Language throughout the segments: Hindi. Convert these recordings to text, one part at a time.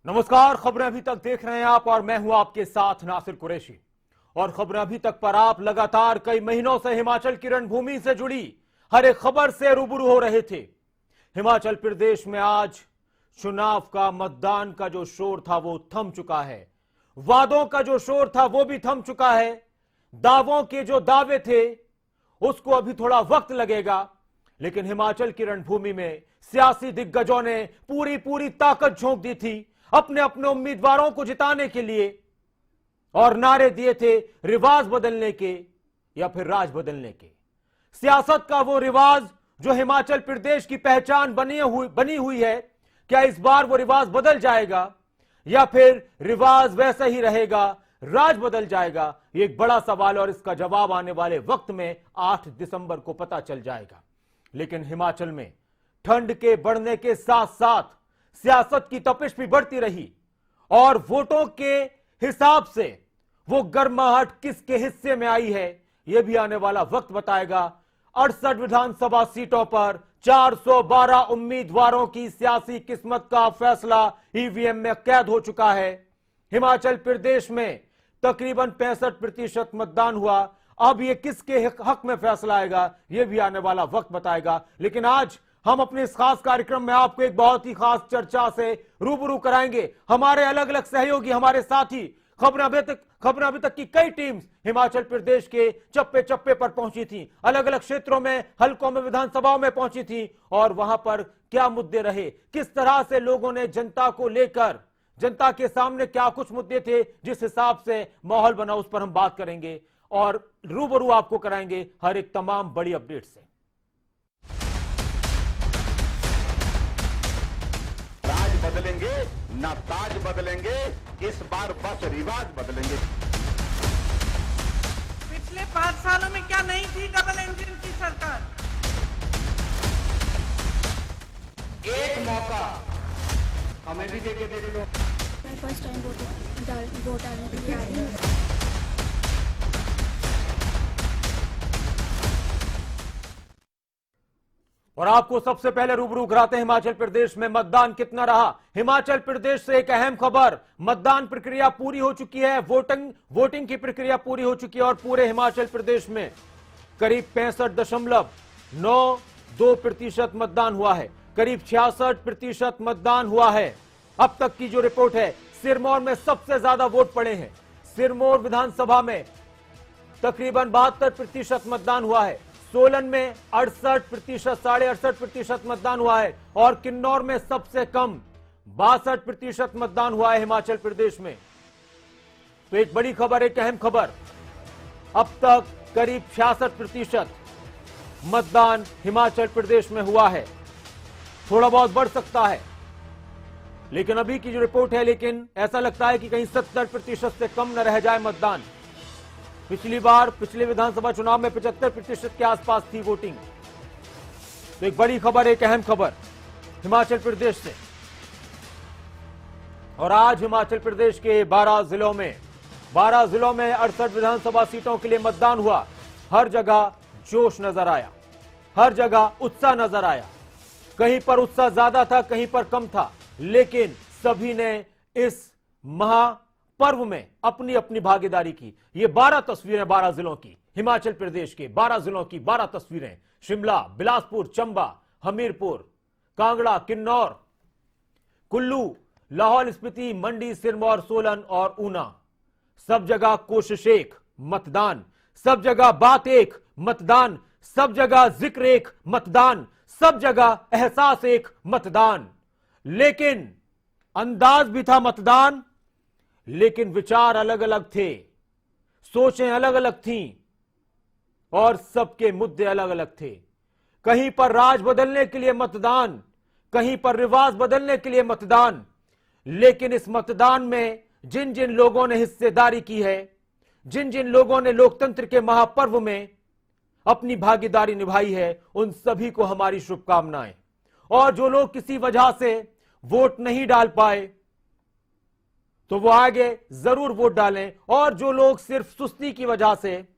नमस्कार, खबरें अभी तक देख रहे हैं आप और मैं हूं आपके साथ नासिर कुरैशी। और खबरें अभी तक पर आप लगातार कई महीनों से हिमाचल की रणभूमि से जुड़ी हर एक खबर से रूबरू हो रहे थे। हिमाचल प्रदेश में आज चुनाव का, मतदान का जो शोर था वो थम चुका है। वादों का जो शोर था वो भी थम चुका है। दावों के जो दावे थे उसको अभी थोड़ा वक्त लगेगा, लेकिन हिमाचल की रणभूमि में सियासी दिग्गजों ने पूरी पूरी ताकत झोंक दी थी अपने अपने उम्मीदवारों को जिताने के लिए, और नारे दिए थे रिवाज बदलने के या फिर राज बदलने के। सियासत का वो रिवाज जो हिमाचल प्रदेश की पहचान बनी हुई है, क्या इस बार वो रिवाज बदल जाएगा या फिर रिवाज वैसा ही रहेगा, राज बदल जाएगा? ये एक बड़ा सवाल और इसका जवाब आने वाले वक्त में 8 दिसंबर को पता चल जाएगा। लेकिन हिमाचल में ठंड के बढ़ने के साथ साथ सियासत की तपिश भी बढ़ती रही और वोटों के हिसाब से वो गर्माहट किसके हिस्से में आई है यह भी आने वाला वक्त बताएगा। 68 विधानसभा सीटों पर 412 उम्मीदवारों की सियासी किस्मत का फैसला ईवीएम में कैद हो चुका है। हिमाचल प्रदेश में तकरीबन 65% मतदान हुआ। अब ये किसके हक में फैसला आएगा यह भी आने वाला वक्त बताएगा। लेकिन आज हम अपने इस खास कार्यक्रम में आपको एक बहुत ही खास चर्चा से रूबरू कराएंगे। हमारे अलग अलग सहयोगी, हमारे साथी, खबरें अभी तक की कई टीम्स हिमाचल प्रदेश के चप्पे चप्पे पर पहुंची थी, अलग अलग क्षेत्रों में, हलकों में, विधानसभाओं में पहुंची थी और वहां पर क्या मुद्दे रहे, किस तरह से लोगों ने जनता को लेकर, जनता के सामने क्या कुछ मुद्दे थे, जिस हिसाब से माहौल बना उस पर हम बात करेंगे और रूबरू आपको कराएंगे हर एक तमाम बड़ी अपडेट से। बदलेंगे ना ताज बदलेंगे, इस बार बस रिवाज बदलेंगे। पिछले 5 सालों में क्या नहीं थी डबल इंजन की सरकार? एक मौका हमें भी देके देख लो। मैं फर्स्ट टाइम वोट डालने के लिए आ रही हूँ। और आपको सबसे पहले रूबरू कराते हैं हिमाचल प्रदेश में मतदान कितना रहा। हिमाचल प्रदेश से एक अहम खबर, मतदान प्रक्रिया पूरी हो चुकी है, वोटिंग की प्रक्रिया पूरी हो चुकी है और पूरे हिमाचल प्रदेश में करीब 65.92% मतदान हुआ है, करीब 66% मतदान हुआ है। अब तक की जो रिपोर्ट है, सिरमौर में सबसे ज्यादा वोट पड़े हैं। सिरमौर विधानसभा में तकरीबन 72% मतदान हुआ है, सोलन में 68%, 68.5% मतदान हुआ है और किन्नौर में सबसे कम 62% मतदान हुआ है हिमाचल प्रदेश में। तो एक बड़ी खबर, एक अहम खबर, अब तक करीब 66% मतदान हिमाचल प्रदेश में हुआ है। थोड़ा बहुत बढ़ सकता है, लेकिन अभी की जो रिपोर्ट है, लेकिन ऐसा लगता है कि कहीं 70% से कम न रह जाए मतदान। पिछली बार, पिछले विधानसभा चुनाव में 75% के आसपास थी वोटिंग। तो एक बड़ी खबर, एक अहम खबर हिमाचल प्रदेश से। और आज हिमाचल प्रदेश के 12 जिलों में 68 विधानसभा सीटों के लिए मतदान हुआ। हर जगह जोश नजर आया, हर जगह उत्साह नजर आया। कहीं पर उत्साह ज्यादा था, कहीं पर कम था, लेकिन सभी ने इस पर्व में अपनी अपनी भागीदारी की। ये 12 तस्वीरें 12 जिलों की, हिमाचल प्रदेश के 12 जिलों की 12 तस्वीरें। शिमला, बिलासपुर, चंबा, हमीरपुर, कांगड़ा, किन्नौर, कुल्लू, लाहौल स्पीति, मंडी, सिरमौर, सोलन और ऊना। सब जगह कोशिश एक, मतदान। सब जगह बात एक, मतदान। सब जगह जिक्र एक, मतदान। सब जगह एहसास एक, मतदान। लेकिन अंदाज भी था मतदान, लेकिन विचार अलग अलग थे, सोचें अलग अलग थीं और सबके मुद्दे अलग अलग थे। कहीं पर राज बदलने के लिए मतदान, कहीं पर रिवाज बदलने के लिए मतदान। लेकिन इस मतदान में जिन जिन लोगों ने हिस्सेदारी की है, जिन जिन लोगों ने लोकतंत्र के महापर्व में अपनी भागीदारी निभाई है, उन सभी को हमारी शुभकामनाएं। और जो लोग किसी वजह से वोट नहीं डाल पाए तो वो आगे जरूर वोट डालें, और जो लोग सिर्फ सुस्ती की वजह से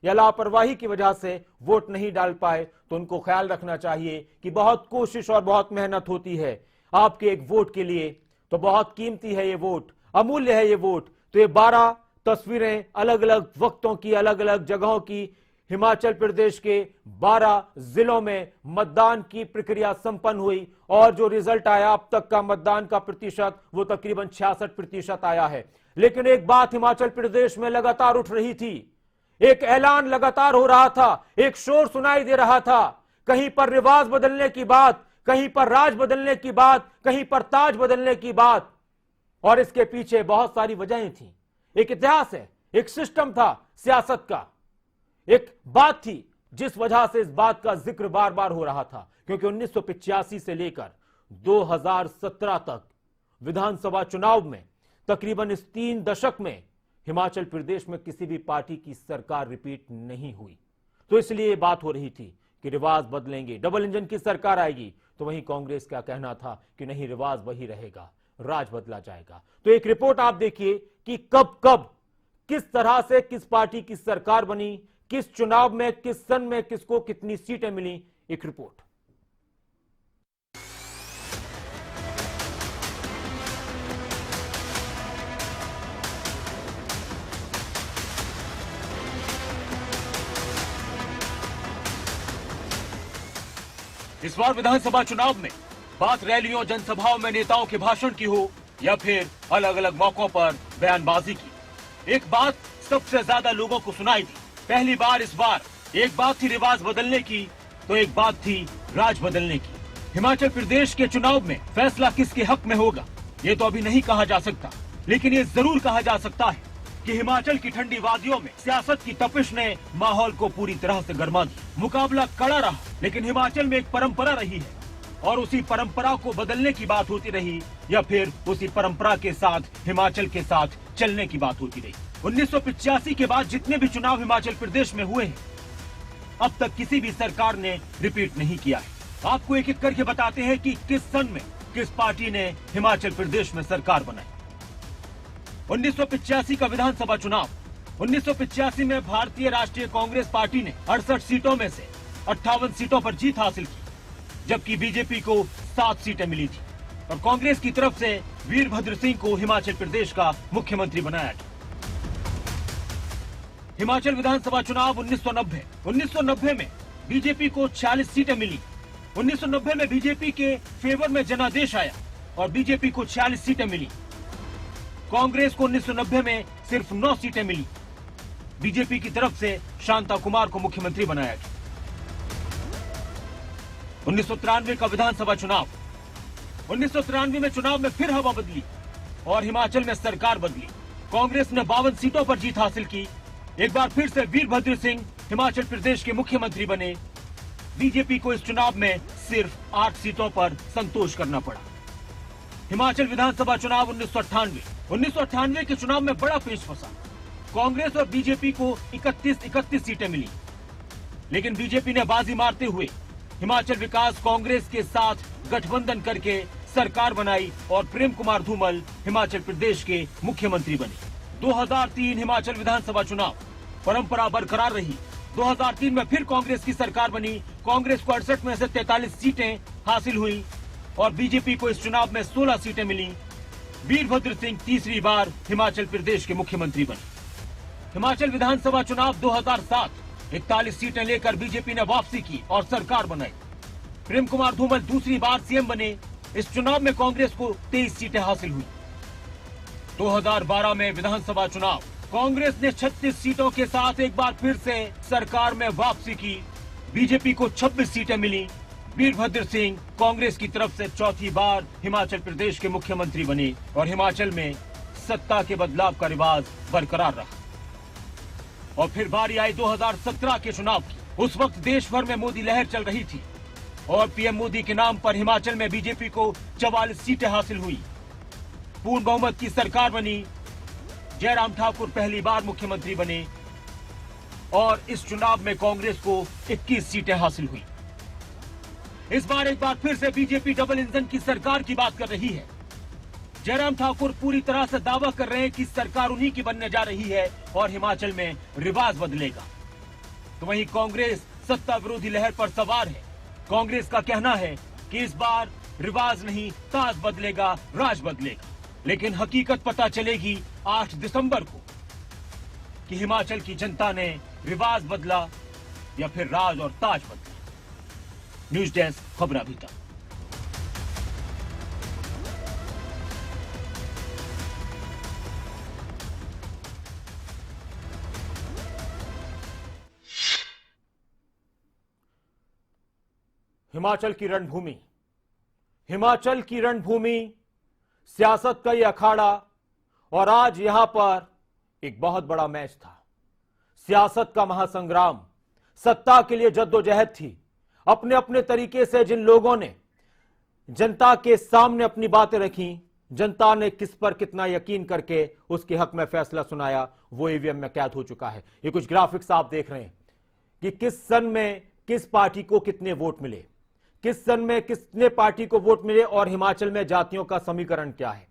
या लापरवाही की वजह से वोट नहीं डाल पाए तो उनको ख्याल रखना चाहिए कि बहुत कोशिश और बहुत मेहनत होती है आपके एक वोट के लिए। तो बहुत कीमती है ये वोट, अमूल्य है ये वोट। तो ये 12 तस्वीरें अलग अलग वक्तों की, अलग अलग जगहों की, हिमाचल प्रदेश के 12 जिलों में मतदान की प्रक्रिया संपन्न हुई और जो रिजल्ट आया अब तक का मतदान का प्रतिशत वो तकरीबन 66% आया है। लेकिन एक बात हिमाचल प्रदेश में लगातार उठ रही थी, एक ऐलान लगातार हो रहा था, एक शोर सुनाई दे रहा था, कहीं पर रिवाज बदलने की बात, कहीं पर राज बदलने की बात, कहीं पर ताज बदलने की बात। और इसके पीछे बहुत सारी वजहें थी, एक इतिहास है, एक सिस्टम था सियासत का, एक बात थी जिस वजह से इस बात का जिक्र बार बार हो रहा था। क्योंकि 1985 से लेकर 2017 तक विधानसभा चुनाव में तकरीबन इस 3 दशक में हिमाचल प्रदेश में किसी भी पार्टी की सरकार रिपीट नहीं हुई। तो इसलिए ये बात हो रही थी कि रिवाज बदलेंगे, डबल इंजन की सरकार आएगी। तो वहीं कांग्रेस का कहना था कि नहीं, रिवाज वही रहेगा, राज बदला जाएगा। तो एक रिपोर्ट आप देखिए कि कब कब किस तरह से किस पार्टी की सरकार बनी, किस चुनाव में, किस सन में किसको कितनी सीटें मिली। एक रिपोर्ट। इस बार विधानसभा चुनाव में बात रैलियों, जनसभाओं में नेताओं के भाषण की हो या फिर अलग अलग मौकों पर बयानबाजी की, एक बात सबसे ज्यादा लोगों को सुनाई दी। पहली बार इस बार एक बात थी रिवाज बदलने की, तो एक बात थी राज बदलने की। हिमाचल प्रदेश के चुनाव में फैसला किसके हक में होगा ये तो अभी नहीं कहा जा सकता, लेकिन ये जरूर कहा जा सकता है कि हिमाचल की ठंडी वादियों में सियासत की तपिश ने माहौल को पूरी तरह से गरमा दिया। मुकाबला कड़ा रहा, लेकिन हिमाचल में एक परंपरा रही है और उसी परंपरा को बदलने की बात होती रही या फिर उसी परंपरा के साथ हिमाचल के साथ चलने की बात होती रही। 1985 के बाद जितने भी चुनाव हिमाचल प्रदेश में हुए हैं, अब तक किसी भी सरकार ने रिपीट नहीं किया है। आपको एक एक करके बताते हैं कि किस सन में किस पार्टी ने हिमाचल प्रदेश में सरकार बनाई। 1985 का विधानसभा चुनाव, 1985 में भारतीय राष्ट्रीय कांग्रेस पार्टी ने 68 सीटों में से 58 सीटों पर जीत हासिल की, जबकि बीजेपी को 7 सीटें मिली थी और कांग्रेस की तरफ से वीरभद्र सिंह को हिमाचल प्रदेश का मुख्यमंत्री बनाया गया। हिमाचल विधानसभा चुनाव 1990 में बीजेपी को 46 सीटें मिली। 1990 में बीजेपी के फेवर में जनादेश आया और बीजेपी को 46 सीटें मिली। कांग्रेस को 1990 में सिर्फ 9 सीटें मिली। बीजेपी की तरफ से शांता कुमार को मुख्यमंत्री बनाया गया। 1993 का विधानसभा चुनाव, 1993 में चुनाव में फिर हवा बदली और हिमाचल में सरकार बदली। कांग्रेस ने 52 सीटों पर जीत हासिल की। एक बार फिर से वीरभद्र सिंह हिमाचल प्रदेश के मुख्यमंत्री बने। बीजेपी को इस चुनाव में सिर्फ 8 सीटों पर संतोष करना पड़ा। हिमाचल विधानसभा चुनाव 1998 के चुनाव में बड़ा पेच फंसा। कांग्रेस और बीजेपी को 31 सीटें मिली, लेकिन बीजेपी ने बाजी मारते हुए हिमाचल विकास कांग्रेस के साथ गठबंधन करके सरकार बनाई और प्रेम कुमार धूमल हिमाचल प्रदेश के मुख्यमंत्री बने। 2003 हिमाचल विधानसभा चुनाव, परंपरा बरकरार रही। 2003 में फिर कांग्रेस की सरकार बनी। कांग्रेस को 68 में से 43 सीटें हासिल हुई और बीजेपी को इस चुनाव में 16 सीटें मिली। वीरभद्र सिंह तीसरी बार हिमाचल प्रदेश के मुख्यमंत्री बने। हिमाचल विधानसभा चुनाव 2007, 41 सीटें लेकर बीजेपी ने वापसी की और सरकार बनाई। प्रेम कुमार धूमल दूसरी बार सीएम बने। इस चुनाव में कांग्रेस को 23 सीटें हासिल हुई। 2012 में विधानसभा चुनाव, कांग्रेस ने 36 सीटों के साथ एक बार फिर से सरकार में वापसी की। बीजेपी को 26 सीटें मिली। वीरभद्र सिंह कांग्रेस की तरफ से चौथी बार हिमाचल प्रदेश के मुख्यमंत्री बने और हिमाचल में सत्ता के बदलाव का रिवाज बरकरार रहा। और फिर बारी आई 2017 के चुनाव की। उस वक्त देश भर में मोदी लहर चल रही थी और पीएम मोदी के नाम पर हिमाचल में बीजेपी को 44 सीटें हासिल हुई। पूर्ण बहुमत की सरकार बनी। जयराम ठाकुर पहली बार मुख्यमंत्री बने और इस चुनाव में कांग्रेस को 21 सीटें हासिल हुई। इस बार एक बार फिर से बीजेपी डबल इंजन की सरकार की बात कर रही है। जयराम ठाकुर पूरी तरह से दावा कर रहे हैं कि सरकार उन्हीं की बनने जा रही है और हिमाचल में रिवाज बदलेगा। तो वहीं कांग्रेस सत्ता विरोधी लहर पर सवार है। कांग्रेस का कहना है कि इस बार रिवाज नहीं, ताज बदलेगा, राज बदलेगा। लेकिन हकीकत पता चलेगी 8 दिसंबर को कि हिमाचल की जनता ने रिवाज बदला या फिर राज और ताज बदला। न्यूज डेस्क, खबर अभी तक। हिमाचल की रणभूमि, हिमाचल की रणभूमि, सियासत का ये अखाड़ा, और आज यहां पर एक बहुत बड़ा मैच था। सियासत का महासंग्राम, सत्ता के लिए जद्दोजहद थी। अपने अपने तरीके से जिन लोगों ने जनता के सामने अपनी बातें रखी, जनता ने किस पर कितना यकीन करके उसके हक में फैसला सुनाया, वो ईवीएम में कैद हो चुका है। ये कुछ ग्राफिक्स आप देख रहे हैं कि किस सन में किस पार्टी को कितने वोट मिले, किस सन में किसने पार्टी को वोट मिले, और हिमाचल में जातियों का समीकरण क्या है।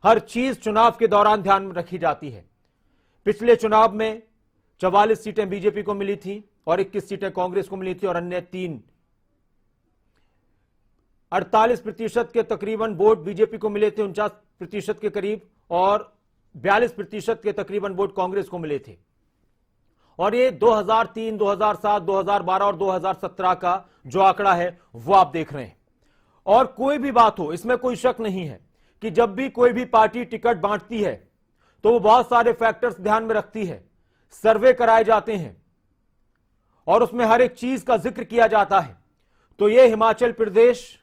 हर चीज चुनाव के दौरान ध्यान में रखी जाती है। पिछले चुनाव में 44 सीटें बीजेपी को मिली थी और 21 सीटें कांग्रेस को मिली थी, और अन्य 48% के तकरीबन वोट बीजेपी को मिले थे, 49% के करीब, और 42% के तकरीबन वोट कांग्रेस को मिले थे। और ये 2003, 2007, 2012 और 2017 का जो आंकड़ा है वो आप देख रहे हैं। और कोई भी बात हो, इसमें कोई शक नहीं है कि जब भी कोई भी पार्टी टिकट बांटती है तो वो बहुत सारे फैक्टर्स ध्यान में रखती है, सर्वे कराए जाते हैं और उसमें हर एक चीज का जिक्र किया जाता है। तो ये हिमाचल प्रदेश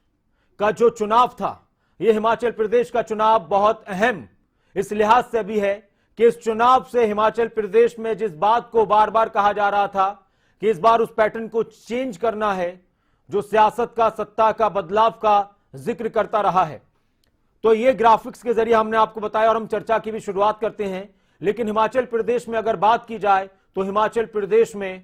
का जो चुनाव था, ये हिमाचल प्रदेश का चुनाव बहुत अहम इस लिहाज से भी है कि इस चुनाव से हिमाचल प्रदेश में जिस बात को बार बार कहा जा रहा था कि इस बार उस पैटर्न को चेंज करना है, जो सियासत का, सत्ता का बदलाव का जिक्र करता रहा है। तो ये ग्राफिक्स के जरिए हमने आपको बताया और हम चर्चा की भी शुरुआत करते हैं। लेकिन हिमाचल प्रदेश में अगर बात की जाए तो हिमाचल प्रदेश में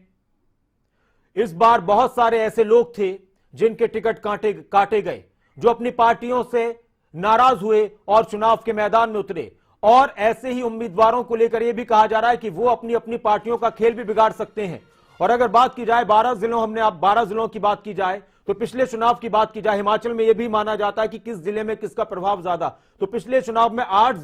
इस बार बहुत सारे ऐसे लोग थे जिनके टिकट काटे गए, जो अपनी पार्टियों से नाराज हुए और चुनाव के मैदान में उतरे। और ऐसे ही उम्मीदवारों को लेकर यह भी कहा जा रहा है कि वो अपनी अपनी पार्टियों का खेल भी बिगाड़ सकते हैं। और अगर बात की जाए 12 जिलों की बात की जाए, तो पिछले चुनाव की बात की जाए, हिमाचल में यह भी माना जाता है कि किस जिले में किसका प्रभाव ज्यादा। तो पिछले चुनाव में 8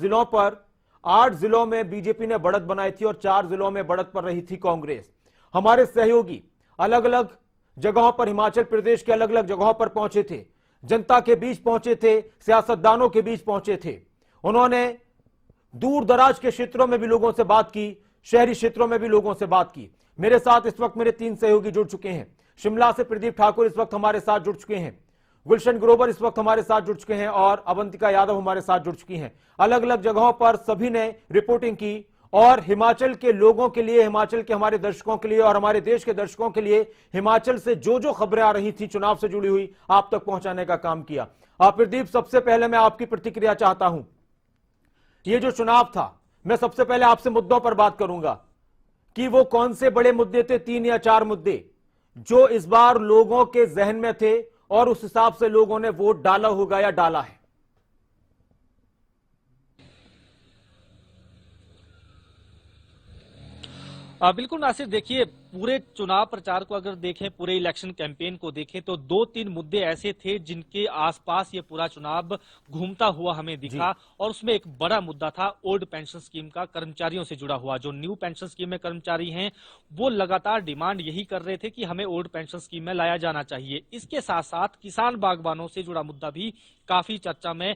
जिलों में बीजेपी ने बढ़त बनाई थी और 4 जिलों में बढ़त पर रही थी कांग्रेस। हमारे सहयोगी अलग अलग जगहों पर, हिमाचल प्रदेश के अलग अलग जगहों पर पहुंचे थे, जनता के बीच पहुंचे थे, सियासतदानों के बीच पहुंचे थे। उन्होंने दूर दराज के क्षेत्रों में भी लोगों से बात की, शहरी क्षेत्रों में भी लोगों से बात की। मेरे साथ इस वक्त मेरे 3 सहयोगी जुड़ चुके हैं। शिमला से प्रदीप ठाकुर इस वक्त हमारे साथ जुड़ चुके हैं, गुलशन ग्रोवर इस वक्त हमारे साथ जुड़ चुके हैं, और अवंतिका यादव हमारे साथ जुड़ चुकी हैं। अलग अलग जगहों पर सभी ने रिपोर्टिंग की और हिमाचल के लोगों के लिए, हिमाचल के हमारे दर्शकों के लिए और हमारे देश के दर्शकों के लिए हिमाचल से जो जो खबरें आ रही थी चुनाव से जुड़ी हुई, आप तक पहुंचाने का काम किया। प्रदीप, सबसे पहले मैं आपकी प्रतिक्रिया चाहता हूं। ये जो चुनाव था, मैं सबसे पहले आपसे मुद्दों पर बात करूंगा कि वो कौन से बड़े मुद्दे थे, 3 या 4 मुद्दे जो इस बार लोगों के जहन में थे और उस हिसाब से लोगों ने वोट डाला होगा या डाला है। बिल्कुल नासिर, देखिए पूरे चुनाव प्रचार को अगर देखें, पूरे इलेक्शन कैंपेन को देखें तो 2-3 मुद्दे ऐसे थे जिनके आसपास ये पूरा चुनाव घूमता हुआ हमें दिखा। और उसमें एक बड़ा मुद्दा था ओल्ड पेंशन स्कीम का, कर्मचारियों से जुड़ा हुआ। जो न्यू पेंशन स्कीम में कर्मचारी हैं वो लगातार डिमांड यही कर रहे थे कि हमें ओल्ड पेंशन स्कीम में लाया जाना चाहिए। इसके साथ साथ किसान बागबानों से जुड़ा मुद्दा भी काफी चर्चा में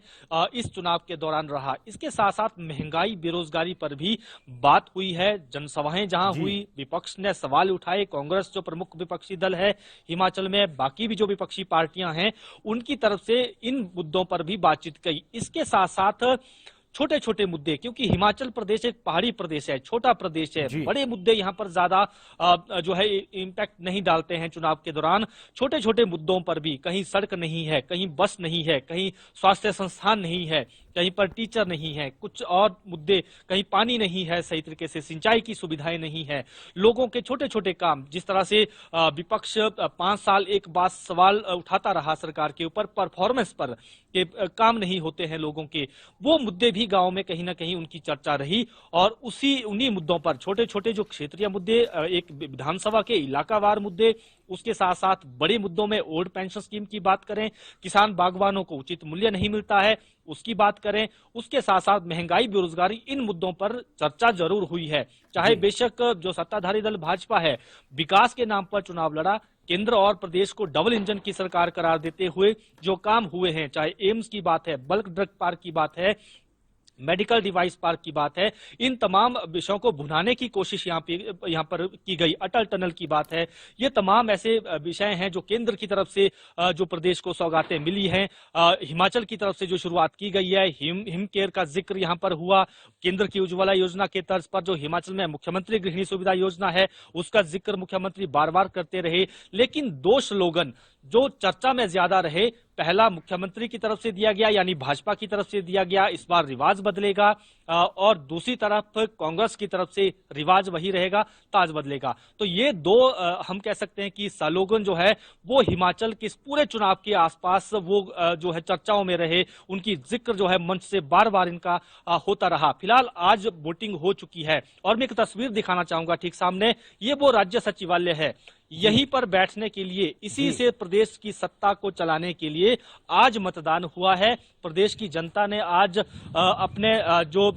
इस चुनाव के दौरान रहा। इसके साथ साथ महंगाई, बेरोजगारी पर भी बात हुई है। जनसभाएं जहां हुई, विपक्ष ने सवाल उठाए। कांग्रेस जो प्रमुख विपक्षी दल है हिमाचल में, बाकी भी जो विपक्षी पार्टियां हैं, उनकी तरफ से इन मुद्दों पर भी बातचीत की। इसके साथ साथ छोटे छोटे मुद्दे, क्योंकि हिमाचल प्रदेश एक पहाड़ी प्रदेश है, छोटा प्रदेश है, बड़े मुद्दे यहाँ पर ज्यादा जो है इम्पैक्ट नहीं डालते हैं चुनाव के दौरान। छोटे छोटे मुद्दों पर भी, कहीं सड़क नहीं है, कहीं बस नहीं है, कहीं स्वास्थ्य संस्थान नहीं है, कहीं पर टीचर नहीं है, कुछ और मुद्दे, कहीं पानी नहीं है सही तरीके से, सिंचाई की सुविधाएं नहीं है, लोगों के छोटे छोटे काम, जिस तरह से विपक्ष 5 साल एक बात सवाल उठाता रहा सरकार के ऊपर, परफॉर्मेंस पर के काम नहीं होते हैं लोगों के, वो मुद्दे भी गांव में कहीं ना कहीं उनकी चर्चा रही। और उन्हीं मुद्दों पर छोटे छोटे जो क्षेत्रीय मुद्दे, एक विधानसभा के इलाकावार मुद्दे, उसके साथ साथ बड़े मुद्दों में ओल्ड पेंशन स्कीम की बात करें, किसान बागवानों को उचित मूल्य नहीं मिलता है उसकी बात करें, उसके साथ साथ महंगाई, बेरोजगारी, इन मुद्दों पर चर्चा जरूर हुई है। चाहे बेशक जो सत्ताधारी दल भाजपा है विकास के नाम पर चुनाव लड़ा, केंद्र और प्रदेश को डबल इंजन की सरकार करार देते हुए जो काम हुए हैं, चाहे एम्स की बात है, बल्क ड्रग पार्क की बात है, मेडिकल डिवाइस पार्क की बात है, इन तमाम विषयों को भुनाने की कोशिश यहाँ पर की गई, अटल टनल की बात है, ये तमाम ऐसे विषय हैं जो केंद्र की तरफ से जो प्रदेश को सौगातें मिली हैं। हिमाचल की तरफ से जो शुरुआत की गई है, हिम केयर का जिक्र यहाँ पर हुआ, केंद्र की उज्ज्वला योजना के तर्ज पर जो हिमाचल में मुख्यमंत्री गृहिणी सुविधा योजना है उसका जिक्र मुख्यमंत्री बार बार करते रहे। लेकिन दो स्लोगन जो चर्चा में ज्यादा रहे, पहला मुख्यमंत्री की तरफ से दिया गया यानी भाजपा की तरफ से दिया गया, इस बार रिवाज बदलेगा, और दूसरी तरफ कांग्रेस की तरफ से रिवाज वही रहेगा, ताज बदलेगा। तो ये दो हम कह सकते हैं कि स्लोगन जो है वो हिमाचल के इस पूरे चुनाव के आसपास वो जो है चर्चाओं में रहे, उनकी जिक्र जो है मंच से बार बार इनका होता रहा। फिलहाल आज वोटिंग हो चुकी है और मैं एक तस्वीर दिखाना चाहूंगा ठीक सामने, ये वो राज्य सचिवालय है। यहीं पर बैठने के लिए, इसी से प्रदेश की सत्ता को चलाने के लिए आज मतदान हुआ है। प्रदेश की जनता ने आज अपने जो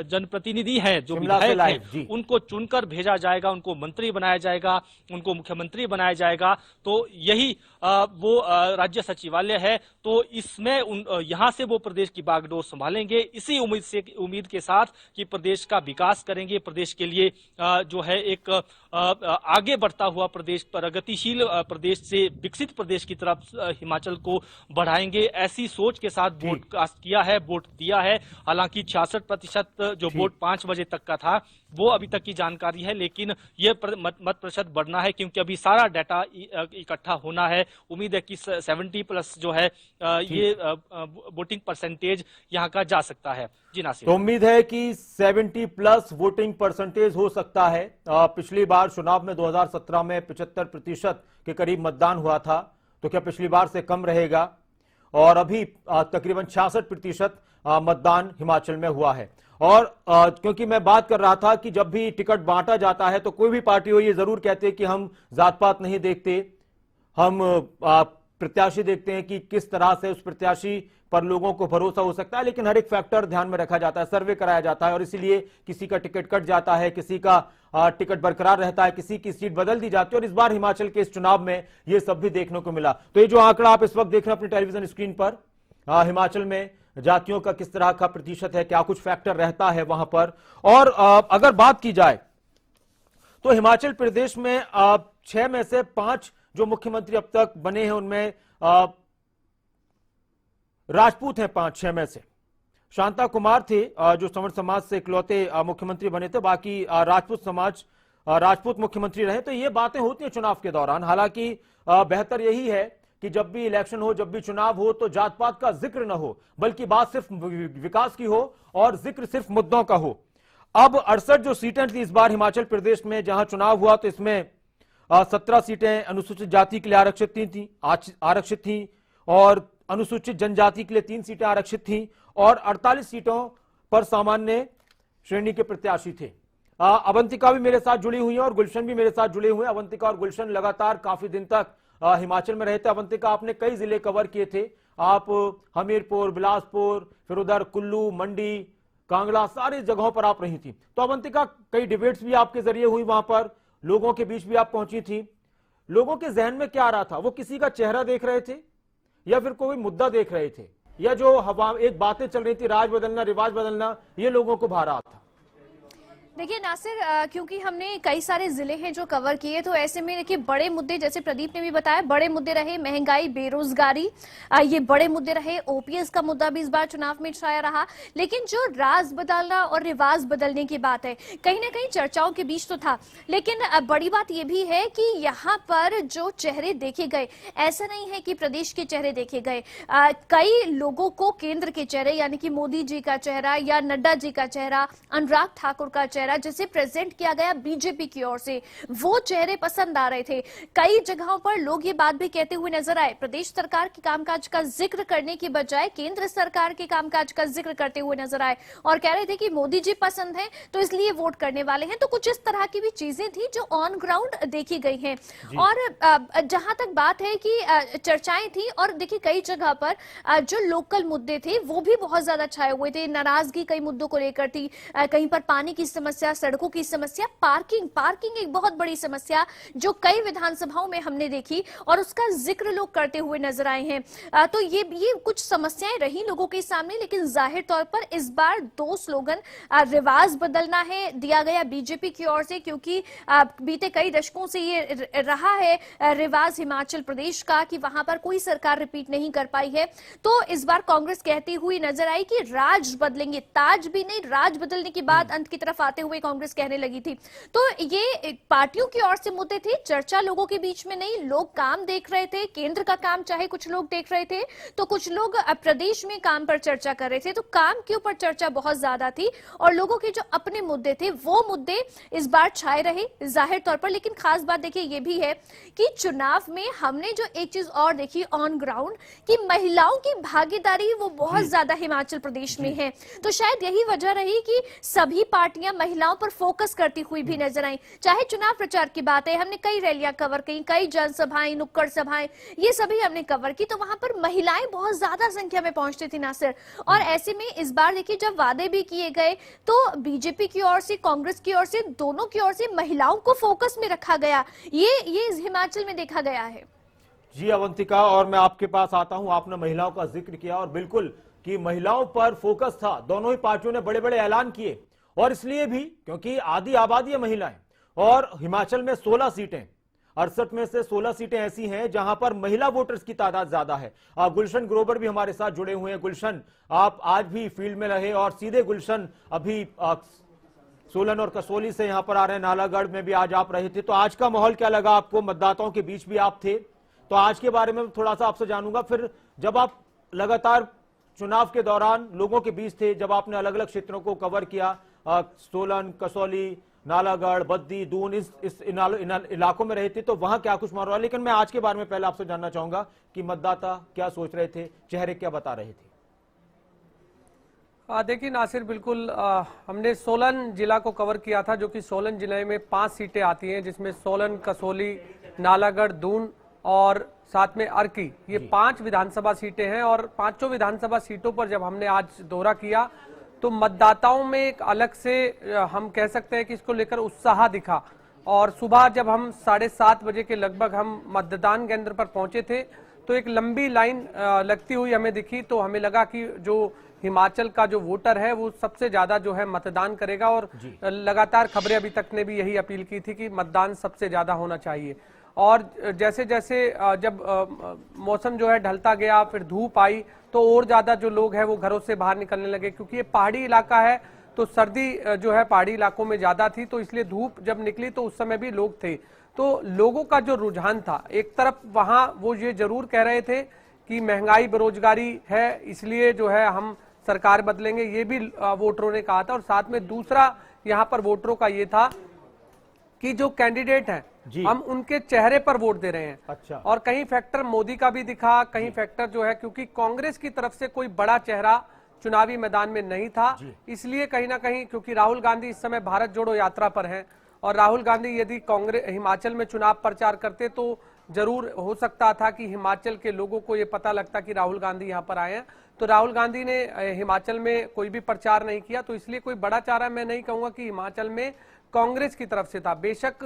जनप्रतिनिधि हैं, जो विधायक हैं, उनको चुनकर भेजा जाएगा, उनको मंत्री बनाया जाएगा, उनको मुख्यमंत्री बनाया जाएगा। तो यही वो राज्य सचिवालय है। तो इसमें यहाँ से वो प्रदेश की बागडोर संभालेंगे, इसी उम्मीद के साथ कि प्रदेश का विकास करेंगे, प्रदेश के लिए जो है एक आगे बढ़ता हुआ प्रदेश, प्रगतिशील प्रदेश से विकसित प्रदेश की तरफ हिमाचल को बढ़ाएंगे, ऐसी सोच के साथ वोट कास्ट किया है, वोट दिया है। हालांकि 66% जो वोट 5 बजे तक का था वो अभी तक की जानकारी है, लेकिन ये मत प्रतिशत बढ़ना है क्योंकि अभी सारा डाटा इकट्ठा होना है। उम्मीद है कि 70+ जो है ये वोटिंग परसेंटेज यहाँ का जा सकता है। जी नासिर, तो उम्मीद है कि 70+ वोटिंग परसेंटेज हो सकता है। पिछली बार चुनाव में 2017 में 75% के करीब मतदान हुआ था, तो क्या पिछली बार से कम रहेगा? और अभी तकरीबन 66% मतदान हिमाचल में हुआ है। और क्योंकि मैं बात कर रहा था कि जब भी टिकट बांटा जाता है तो कोई भी पार्टी हो ये जरूर कहते हैं कि हम जात पात नहीं देखते, हम प्रत्याशी देखते हैं कि किस तरह से उस प्रत्याशी पर लोगों को भरोसा हो सकता है, लेकिन हर एक फैक्टर ध्यान में रखा जाता है, सर्वे कराया जाता है और इसीलिए किसी का टिकट कट जाता है, किसी का टिकट बरकरार रहता है, किसी की सीट बदल दी जाती है। और इस बार हिमाचल के इस चुनाव में यह सब भी देखने को मिला। तो ये जो आंकड़ा आप इस वक्त देख रहे हैं अपनी टेलीविजन स्क्रीन पर, हिमाचल में जातियों का किस तरह का प्रतिशत है, क्या कुछ फैक्टर रहता है वहां पर। और अगर बात की जाए तो हिमाचल प्रदेश में 6 में से 5 जो मुख्यमंत्री अब तक बने हैं उनमें राजपूत हैं। 5-6 में से शांता कुमार थे जो संवर समाज से इकलौते मुख्यमंत्री बने थे, बाकी राजपूत मुख्यमंत्री रहे। तो ये बातें होती हैं चुनाव के दौरान। हालांकि बेहतर यही है कि जब भी इलेक्शन हो, जब भी चुनाव हो, तो जात पात का जिक्र न हो, बल्कि बात सिर्फ विकास की हो और जिक्र सिर्फ मुद्दों का हो। अब 68 जो सीटें थी इस बार हिमाचल प्रदेश में जहां चुनाव हुआ, तो इसमें 17 सीटें अनुसूचित जाति के लिए आरक्षित थी और अनुसूचित जनजाति के लिए 3 सीटें आरक्षित थीं और 48 सीटों पर सामान्य श्रेणी के प्रत्याशी थे। अवंतिका भी मेरे साथ जुड़ी हुई है और गुलशन भी मेरे साथ जुड़े हुए हैं। अवंतिका और गुलशन लगातार काफी दिन तक हिमाचल में रहे थे। अवंतिका, आपने कई जिले कवर किए थे, आप हमीरपुर, बिलासपुर, फिर उधर कुल्लू, मंडी, कांगड़ा, सारी जगहों पर आप रही थी। तो अवंतिका, कई डिबेट्स भी आपके जरिए हुई, वहां पर लोगों के बीच भी आप पहुंची थी। लोगों के जहन में क्या आ रहा था? वो किसी का चेहरा देख रहे थे या फिर कोई मुद्दा देख रहे थे, या जो हवा एक बातें चल रही थी राज बदलना, रिवाज बदलना, ये लोगों को भा रहा था? देखिए नासिर, क्योंकि हमने कई सारे जिले हैं जो कवर किए, तो ऐसे में देखिए बड़े मुद्दे, जैसे प्रदीप ने भी बताया, बड़े मुद्दे रहे महंगाई, बेरोजगारी, ये बड़े मुद्दे रहे। ओपीएस का मुद्दा भी इस बार चुनाव में छाया रहा। लेकिन जो राज बदलना और रिवाज बदलने की बात है, कहीं ना कहीं चर्चाओं के बीच तो था। लेकिन बड़ी बात यह भी है कि यहाँ पर जो चेहरे देखे गए, ऐसा नहीं है कि प्रदेश के चेहरे देखे गए। कई लोगों को केंद्र के चेहरे, यानी कि मोदी जी का चेहरा या नड्डा जी का चेहरा, अनुराग ठाकुर का चेहरा, चेहरा जिसे प्रेजेंट किया गया बीजेपी की ओर से, वो चेहरे पसंद आ रहे थे। कई जगहों पर लोग ये बात भी कहते हुए नजर आए, प्रदेश सरकार के कामकाज का जिक्र करने की बजाय केंद्र सरकार के कामकाज का जिक्र करते हुए नजर आए और कह रहे थे कि मोदी जी पसंद हैं तो इसलिए वोट करने वाले हैं। तो कुछ इस तरह की भी चीजें थी जो ऑन ग्राउंड देखी गई हैं। और जहां तक बात है कि चर्चाएं थी, और देखिए कई जगह पर जो लोकल मुद्दे थे वो भी बहुत ज्यादा छाए हुए थे। नाराजगी कई मुद्दों को लेकर थी, कहीं पर पानी की समस्या, सड़कों की समस्या, पार्किंग एक बहुत बड़ी समस्या जो कई विधानसभाओं में हमने देखी और उसका जिक्र लोग करते हुए नजर आए हैं। तो ये कुछ समस्याएं रही लोगों के सामने, लेकिन जाहिर तौर पर इस बार दो स्लोगन रिवाज बदलना है दिया गया बीजेपी की ओर से, क्योंकि बीते कई दशकों से ये रहा है रिवाज हिमाचल प्रदेश का कि वहां पर कोई सरकार रिपीट नहीं कर पाई है। तो इस बार कांग्रेस कहती हुई नजर आई कि राज बदलेंगे, ताज भी नहीं, राज बदलने की बात अंत की तरफ आते हुए कांग्रेस कहने लगी थी। तो ये पार्टियों की ओर से मुद्दे थे, चर्चा लोगों के बीच में नहीं, लोग काम देख रहे थे, केंद्र का काम चाहे कुछ लोग देख रहे थे तो कुछ लोग प्रदेश में काम पर चर्चा कर रहे थे। तो काम के ऊपर चर्चा बहुत ज्यादा थी और लोगों के जो अपने मुद्दे थे वो मुद्दे इस बार छाए रहे जाहिर तौर पर। लेकिन खास बात देखिए ये भी है कि चुनाव में हमने जो एक चीज और देखी ऑन ग्राउंड कि महिलाओं की भागीदारी वो बहुत ज्यादा हिमाचल प्रदेश में है। तो शायद यही वजह रही कि सभी पार्टियां महिलाओं पर फोकस करती हुई भी नजर आई। चाहे चुनाव प्रचार की बात है, हमने कई रैलियां कवर की, कई जनसभाएं, नुक्कड़ सभाएं, ये सभी हमने कवर की, तो वहां पर महिलाएं बहुत ज्यादा संख्या में पहुंचती थी नासिर। और ऐसे में इस बार देखिए जब वादे भी किए गए तो बीजेपी की ओर से, कांग्रेस की ओर से, दोनों की ओर से महिलाओं को फोकस में रखा गया। ये हिमाचल में देखा गया है। जी अवंतिका, और मैं आपके पास आता हूं, आपने महिलाओं का जिक्र किया और बिल्कुल कि महिलाओं पर फोकस था, दोनों ही पार्टियों ने बड़े बड़े ऐलान किए और इसलिए भी क्योंकि आधी आबादी है महिलाएं और हिमाचल में 16 सीटें, 68 में से 16 सीटें ऐसी हैं जहां पर महिला वोटर्स की तादाद ज्यादा है। गुलशन ग्रोवर भी हमारे साथ जुड़े हुए हैं। गुलशन, आप आज भी फील्ड में रहे और सीधे गुलशन अभी सोलन और कसौली से यहां पर आ रहे हैं, नालागढ़ में भी आज आप रहे थे, तो आज का माहौल क्या लगा आपको? मतदाताओं के बीच भी आप थे, तो आज के बारे में थोड़ा सा आपसे जानूंगा। फिर जब आप लगातार चुनाव के दौरान लोगों के बीच थे, जब आपने अलग अलग क्षेत्रों को कवर किया, सोलन, कसौली, नालागढ़, बद्दी, दून, इन इलाकों में रहे थे, तो वहां क्या कुछ माहौल? लेकिन मैं आज के बारे में पहले आपसे जानना चाहूंगा कि मतदाता क्या सोच रहे थे, चेहरे क्या बता रहे थे? देखिए नासिर, बिल्कुल हमने सोलन जिला को कवर किया था, जो कि सोलन जिले में 5 सीटें आती हैं, जिसमें सोलन, कसौली, नालागढ़, दून और साथ में अर्की, ये 5 विधानसभा सीटें हैं। और 5 विधानसभा सीटों पर जब हमने आज दौरा किया तो मतदाताओं में एक अलग से हम कह सकते हैं कि इसको लेकर उत्साह दिखा। और सुबह जब हम 7:30 बजे के लगभग हम मतदान केंद्र पर पहुंचे थे तो एक लंबी लाइन लगती हुई हमें दिखी। तो हमें लगा कि जो हिमाचल का जो वोटर है वो सबसे ज्यादा जो है मतदान करेगा, और लगातार खबरें अभी तक ने भी यही अपील की थी कि मतदान सबसे ज्यादा होना चाहिए। और जैसे जैसे जब मौसम जो है ढलता गया, फिर धूप आई, तो और ज्यादा जो लोग हैं वो घरों से बाहर निकलने लगे, क्योंकि ये पहाड़ी इलाका है तो सर्दी जो है पहाड़ी इलाकों में ज्यादा थी, तो इसलिए धूप जब निकली तो उस समय भी लोग थे। तो लोगों का जो रुझान था, एक तरफ वहां वो ये जरूर कह रहे थे कि महंगाई, बेरोजगारी है, इसलिए जो है हम सरकार बदलेंगे, ये भी वोटरों ने कहा था। और साथ में दूसरा यहाँ पर वोटरों का ये था कि जो कैंडिडेट हैं हम उनके चेहरे पर वोट दे रहे हैं। अच्छा। और कहीं फैक्टर मोदी का भी दिखा, कहीं फैक्टर जो है, क्योंकि कांग्रेस की तरफ से कोई बड़ा चेहरा चुनावी मैदान में नहीं था, इसलिए कहीं ना कहीं, क्योंकि राहुल गांधी इस समय भारत जोड़ो यात्रा पर हैं, और राहुल गांधी यदि कांग्रेस हिमाचल में चुनाव प्रचार करते तो जरूर हो सकता था कि हिमाचल के लोगों को ये पता लगता कि राहुल गांधी यहाँ पर आए हैं। तो राहुल गांधी ने हिमाचल में कोई भी प्रचार नहीं किया, तो इसलिए कोई बड़ा चारा मैं नहीं कहूंगा कि हिमाचल में कांग्रेस की तरफ से था। बेशक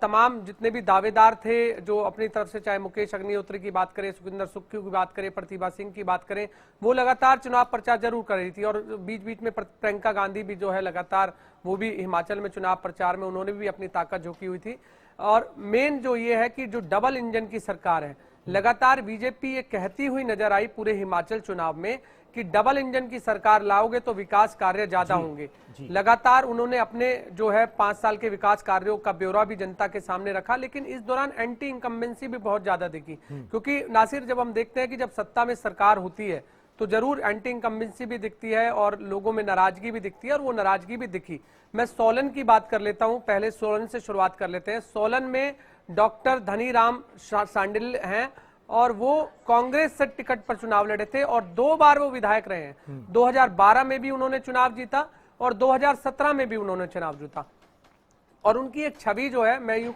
तमाम जितने भी दावेदार थे जो अपनी तरफ से, चाहे मुकेश अग्निहोत्री की बात करें, सुखविंदर सुक्खू की बात करें, प्रतिभा सिंह की बात करें, वो लगातार चुनाव प्रचार जरूर कर रही थी। और बीच बीच में प्रियंका गांधी भी जो है लगातार वो भी हिमाचल में चुनाव प्रचार में उन्होंने भी अपनी ताकत झोंकी हुई थी। और मेन जो ये है कि जो डबल इंजन की सरकार है, लगातार बीजेपी ये कहती हुई नजर आई पूरे हिमाचल चुनाव में कि डबल इंजन की सरकार लाओगे तो विकास कार्य ज्यादा होंगे। लगातार उन्होंने अपने जो है 5 साल के विकास कार्यों का ब्यौरा भी जनता के सामने रखा, लेकिन इस दौरान एंटी इनकम्बेंसी भी बहुत ज्यादा दिखी। क्योंकि नासिर, जब हम देखते हैं कि जब सत्ता में सरकार होती है तो जरूर एंटी इनकम्बेंसी भी दिखती है और लोगों में नाराजगी भी दिखती है, और वो नाराजगी भी दिखी। मैं सोलन की बात कर लेता हूं, पहले सोलन से शुरुआत कर लेते हैं। सोलन में डॉक्टर धनीराम सांडिल हैं और वो कांग्रेस से टिकट पर चुनाव लड़े थे और 2 बार वो विधायक रहे हैं। 2012 में भी उन्होंने चुनाव जीता और 2017 में भी उन्होंने चुनाव जीता। और उनकी एक छवि जो है, मैं यूं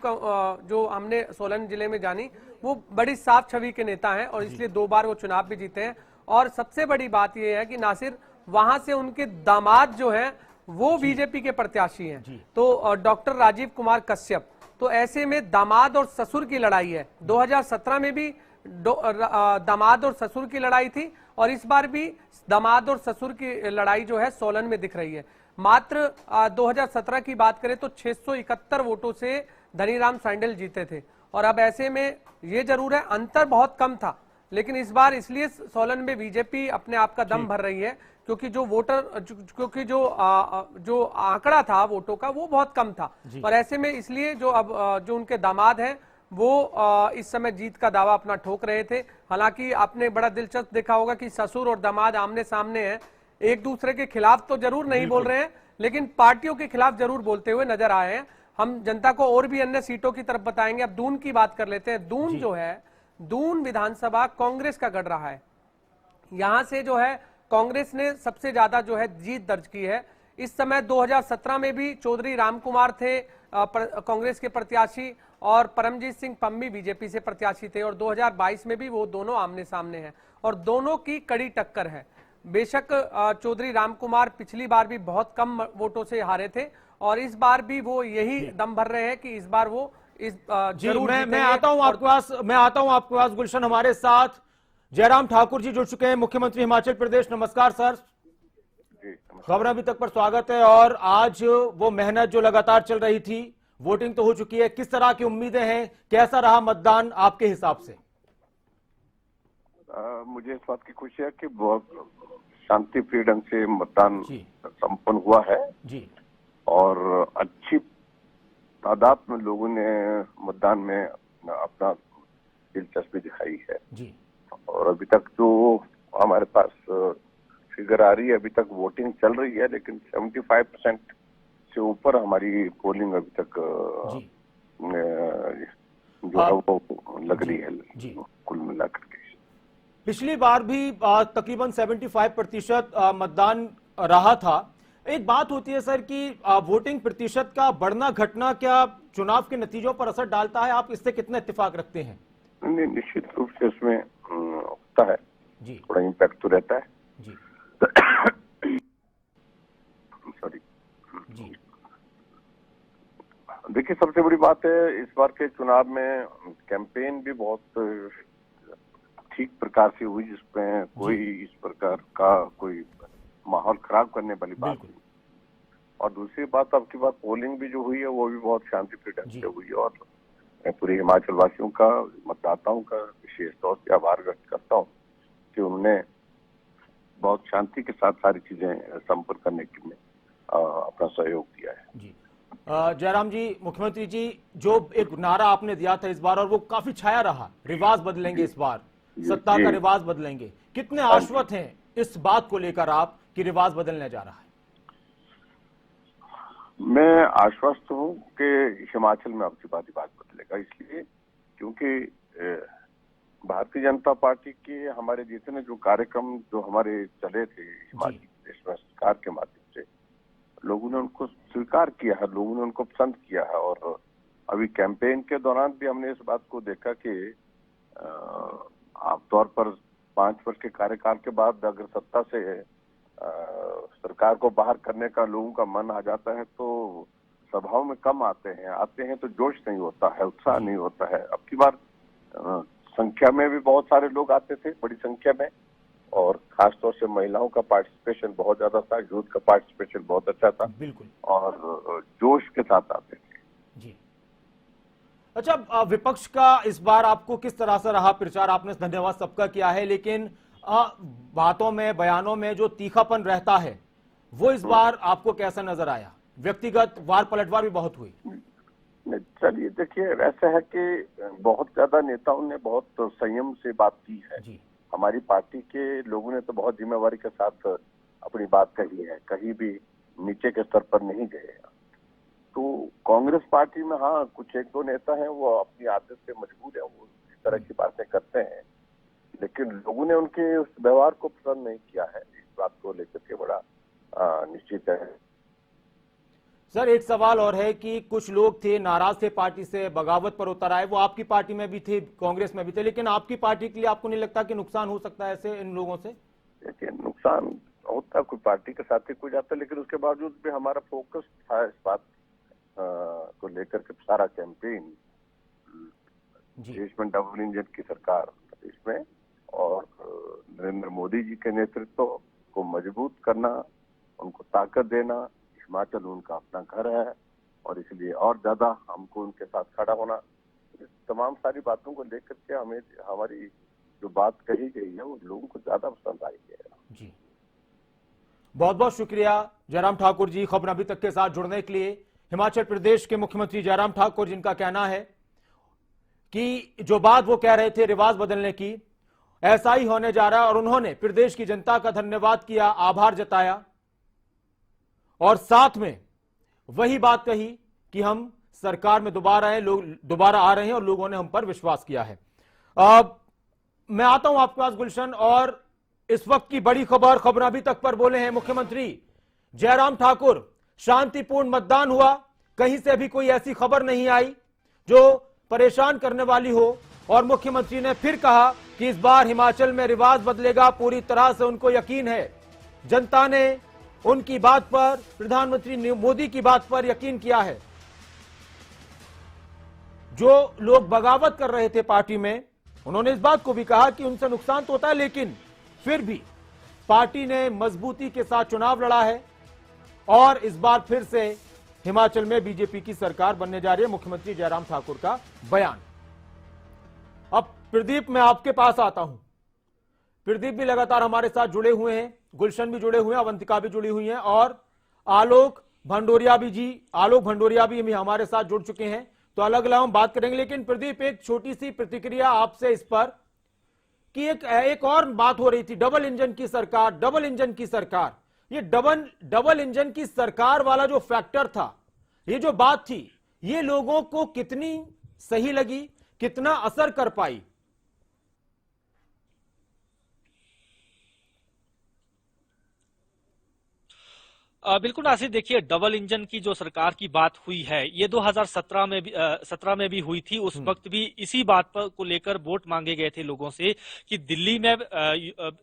जो हमने सोलन जिले में जानी, वो बड़ी साफ छवि के नेता हैं और इसलिए 2 बार वो चुनाव भी जीते हैं। और सबसे बड़ी बात यह है कि नासिर, वहां से उनके दामाद जो हैं वो बीजेपी के प्रत्याशी हैं, तो डॉक्टर राजीव कुमार कश्यप। तो ऐसे में दामाद और ससुर की लड़ाई है। 2017 में भी दामाद और ससुर की लड़ाई थी और इस बार भी दामाद और ससुर की लड़ाई जो है सोलन में दिख रही है। मात्र 2017 की बात करें तो 671 वोटों से धनीराम सांडिल जीते थे और अब ऐसे में ये जरूर है अंतर बहुत कम था, लेकिन इस बार इसलिए सोलन में बीजेपी अपने आप का दम भर रही है क्योंकि जो आंकड़ा था वोटों का वो बहुत कम था। और ऐसे में इसलिए जो उनके दामाद हैं वो इस समय जीत का दावा अपना ठोक रहे थे। हालांकि आपने बड़ा दिलचस्प देखा होगा कि ससुर और दामाद आमने सामने हैं, एक दूसरे के खिलाफ तो जरूर नहीं बोल रहे हैं लेकिन पार्टियों के खिलाफ जरूर बोलते हुए नजर आए हैं। हम जनता को और भी अन्य सीटों की तरफ बताएंगे। अब दून की बात कर लेते हैं। दून जो है, दून विधानसभा कांग्रेस का गढ़ रहा है। यहां से जो है कांग्रेस ने सबसे ज्यादा जो है जीत दर्ज की है। इस समय 2017 में भी चौधरी रामकुमार थे कांग्रेस के प्रत्याशी और परमजीत सिंह पम्मी बीजेपी से प्रत्याशी थे और 2022 में भी वो दोनों आमने सामने हैं और दोनों की कड़ी टक्कर है। बेशक चौधरी रामकुमार पिछली बार भी बहुत कम वोटों से हारे थे और इस बार भी वो यही दम भर रहे हैं कि इस बार वो जरूर मैं आता हूं आपके पास गुलशन। हमारे साथ जयराम ठाकुर जी जुड़ चुके हैं, मुख्यमंत्री हिमाचल प्रदेश। नमस्कार सर। खबर अभी तक पर स्वागत है। और आज वो मेहनत जो लगातार चल रही थी, वोटिंग तो हो चुकी है, किस तरह की उम्मीदें हैं, कैसा रहा मतदान आपके हिसाब से? मुझे इस बात की खुशी है कि बहुत शांति प्रिय ढंग से मतदान संपन्न हुआ है जी और अच्छी तादाद में लोगों ने मतदान में अपना दिलचस्पी दिखाई है जी। और अभी तक जो हमारे पास फिगर आ रही है, अभी तक वोटिंग चल रही है लेकिन 75% से ऊपर हमारी पोलिंग अभी तक जो है वो लग रही है कुल मिलाकर के। पिछली बार भी तकरीबन 75% मतदान रहा था। एक बात होती है सर कि वोटिंग प्रतिशत का बढ़ना घटना क्या चुनाव के नतीजों पर असर डालता है? आप इससे कितना इत्तेफाक रखते हैं? नहीं, निश्चित रूप से इसमें होता है जी, थोड़ा इम्पैक्ट तो रहता है जी। सॉरी जी। देखिए, सबसे बड़ी बात है इस बार के चुनाव में कैंपेन भी बहुत ठीक प्रकार से हुई, जिसमें कोई इस प्रकार का कोई माहौल खराब करने वाली बात नहीं। और दूसरी बात, अब की बात पोलिंग भी जो हुई है वो भी बहुत शांतिप्रिय ढंग से हुई है और मैं पूरे हिमाचल वासियों का, मतदाताओं का विशेष तौर से आभार व्यक्त करता हूँ कि उन्होंने बहुत शांति के साथ सारी चीजें संपन्न करने में अपना सहयोग दिया है जी। जयराम जी, मुख्यमंत्री जी, जो एक नारा आपने दिया था इस बार और वो काफी छाया रहा, रिवाज बदलेंगे, इस बार सत्ता का रिवाज बदलेंगे, कितने आश्वस्त हैं इस बात को लेकर आप कि रिवाज बदलने जा रहा है? मैं आश्वस्त हूं कि हिमाचल में अब की बात बदलेगा, इसलिए क्योंकि भारतीय जनता पार्टी के हमारे जितने जो कार्यक्रम जो हमारे चले थे हिमाचल प्रदेश में सरकार के माध्यम से, लोगों ने उनको स्वीकार किया है, लोगों ने उनको पसंद किया है। और अभी कैंपेन के दौरान भी हमने इस बात को देखा कि आमतौर पर 5 वर्ष के कार्यकाल के बाद अगर सत्ता से सरकार को बाहर करने का लोगों का मन आ जाता है तो सभाओं में कम आते हैं तो जोश नहीं होता है, उत्साह नहीं होता है। अब की बार संख्या में भी बहुत सारे लोग आते थे, बड़ी संख्या में, और खासतौर से महिलाओं का पार्टिसिपेशन बहुत ज्यादा था, यूथ का पार्टिसिपेशन बहुत अच्छा था, बिल्कुल, और जोश के साथ आते थे जी। अच्छा, विपक्ष का इस बार आपको किस तरह से रहा प्रचार? आपने धन्यवाद सबका किया है, लेकिन बातों में, बयानों में जो तीखापन रहता है वो इस बार आपको कैसा नजर आया? व्यक्तिगत वार पलटवार भी बहुत हुई। चलिए, देखिए, ऐसा है कि बहुत ज्यादा नेताओं ने बहुत संयम से बात की है जी। हमारी पार्टी के लोगों ने तो बहुत जिम्मेवारी के साथ अपनी बात कही है, कहीं भी नीचे के स्तर पर नहीं गए। तो कांग्रेस पार्टी में हाँ कुछ एक दो नेता हैं वो अपनी आदत से मजबूर है, वो इस तरह की बातें करते हैं, लेकिन लोगों ने उनके उस व्यवहार को पसंद नहीं किया है। इस बात को लेकर के बड़ा निश्चित है। सर एक सवाल और है कि कुछ लोग थे नाराज थे पार्टी से, बगावत पर उतर आए, वो आपकी पार्टी में भी थे, कांग्रेस में भी थे, लेकिन आपकी पार्टी के लिए आपको नहीं लगता कि नुकसान हो सकता है ऐसे इन लोगों से? देखिए नुकसान होता, कोई पार्टी के साथ ही कोई जाता, लेकिन उसके बावजूद भी हमारा फोकस था इस बात को लेकर के सारा कैंपेन देश में डबल इंजन की सरकार इसमें और नरेंद्र मोदी जी के नेतृत्व को मजबूत करना, उनको ताकत देना। हिमाचल उनका अपना घर है और इसलिए और ज्यादा हमको उनके साथ खड़ा होना, इस तमाम सारी बातों को लेकर के हमें हमारी जो बात कही गई है वो लोगों को ज्यादा पसंद आई है। जी बहुत बहुत शुक्रिया जयराम ठाकुर जी खबर अभी तक के साथ जुड़ने के लिए। हिमाचल प्रदेश के मुख्यमंत्री जयराम ठाकुर जिनका कहना है कि जो बात वो कह रहे थे रिवाज बदलने की, ऐसा ही होने जा रहा है और उन्होंने प्रदेश की जनता का धन्यवाद किया, आभार जताया और साथ में वही बात कही कि हम सरकार में दोबारा आ रहे हैं और लोगों ने हम पर विश्वास किया है। अब मैं आता हूं आपके पास गुलशन, और इस वक्त की बड़ी खबर अभी तक पर बोले हैं मुख्यमंत्री जयराम ठाकुर। शांतिपूर्ण मतदान हुआ, कहीं से भी कोई ऐसी खबर नहीं आई जो परेशान करने वाली हो, और मुख्यमंत्री ने फिर कहा कि इस बार हिमाचल में रिवाज बदलेगा, पूरी तरह से उनको यकीन है। जनता ने उनकी बात पर, प्रधानमंत्री मोदी की बात पर यकीन किया है। जो लोग बगावत कर रहे थे पार्टी में, उन्होंने इस बात को भी कहा कि उनसे नुकसान तो होता है, लेकिन फिर भी पार्टी ने मजबूती के साथ चुनाव लड़ा है और इस बार फिर से हिमाचल में बीजेपी की सरकार बनने जा रही है। मुख्यमंत्री जयराम ठाकुर का बयान। अब प्रदीप मैं आपके पास आता हूं। प्रदीप भी लगातार हमारे साथ जुड़े हुए हैं, गुलशन भी जुड़े हुए हैं, अवंतिका भी जुड़ी हुई हैं और आलोक भंडोरिया भी हमारे साथ जुड़ चुके हैं। तो अलग अलग हम बात करेंगे, लेकिन प्रदीप एक छोटी सी प्रतिक्रिया आपसे इस पर कि एक और बात हो रही थी, डबल इंजन की सरकार। ये डबल इंजन की सरकार वाला जो फैक्टर था, ये जो बात थी, ये लोगों को कितनी सही लगी, कितना असर कर पाई? बिल्कुल नासिर, देखिए डबल इंजन की जो सरकार की बात हुई है ये 2017 में भी हुई थी। उस वक्त भी इसी बात पर को लेकर वोट मांगे गए थे लोगों से कि दिल्ली में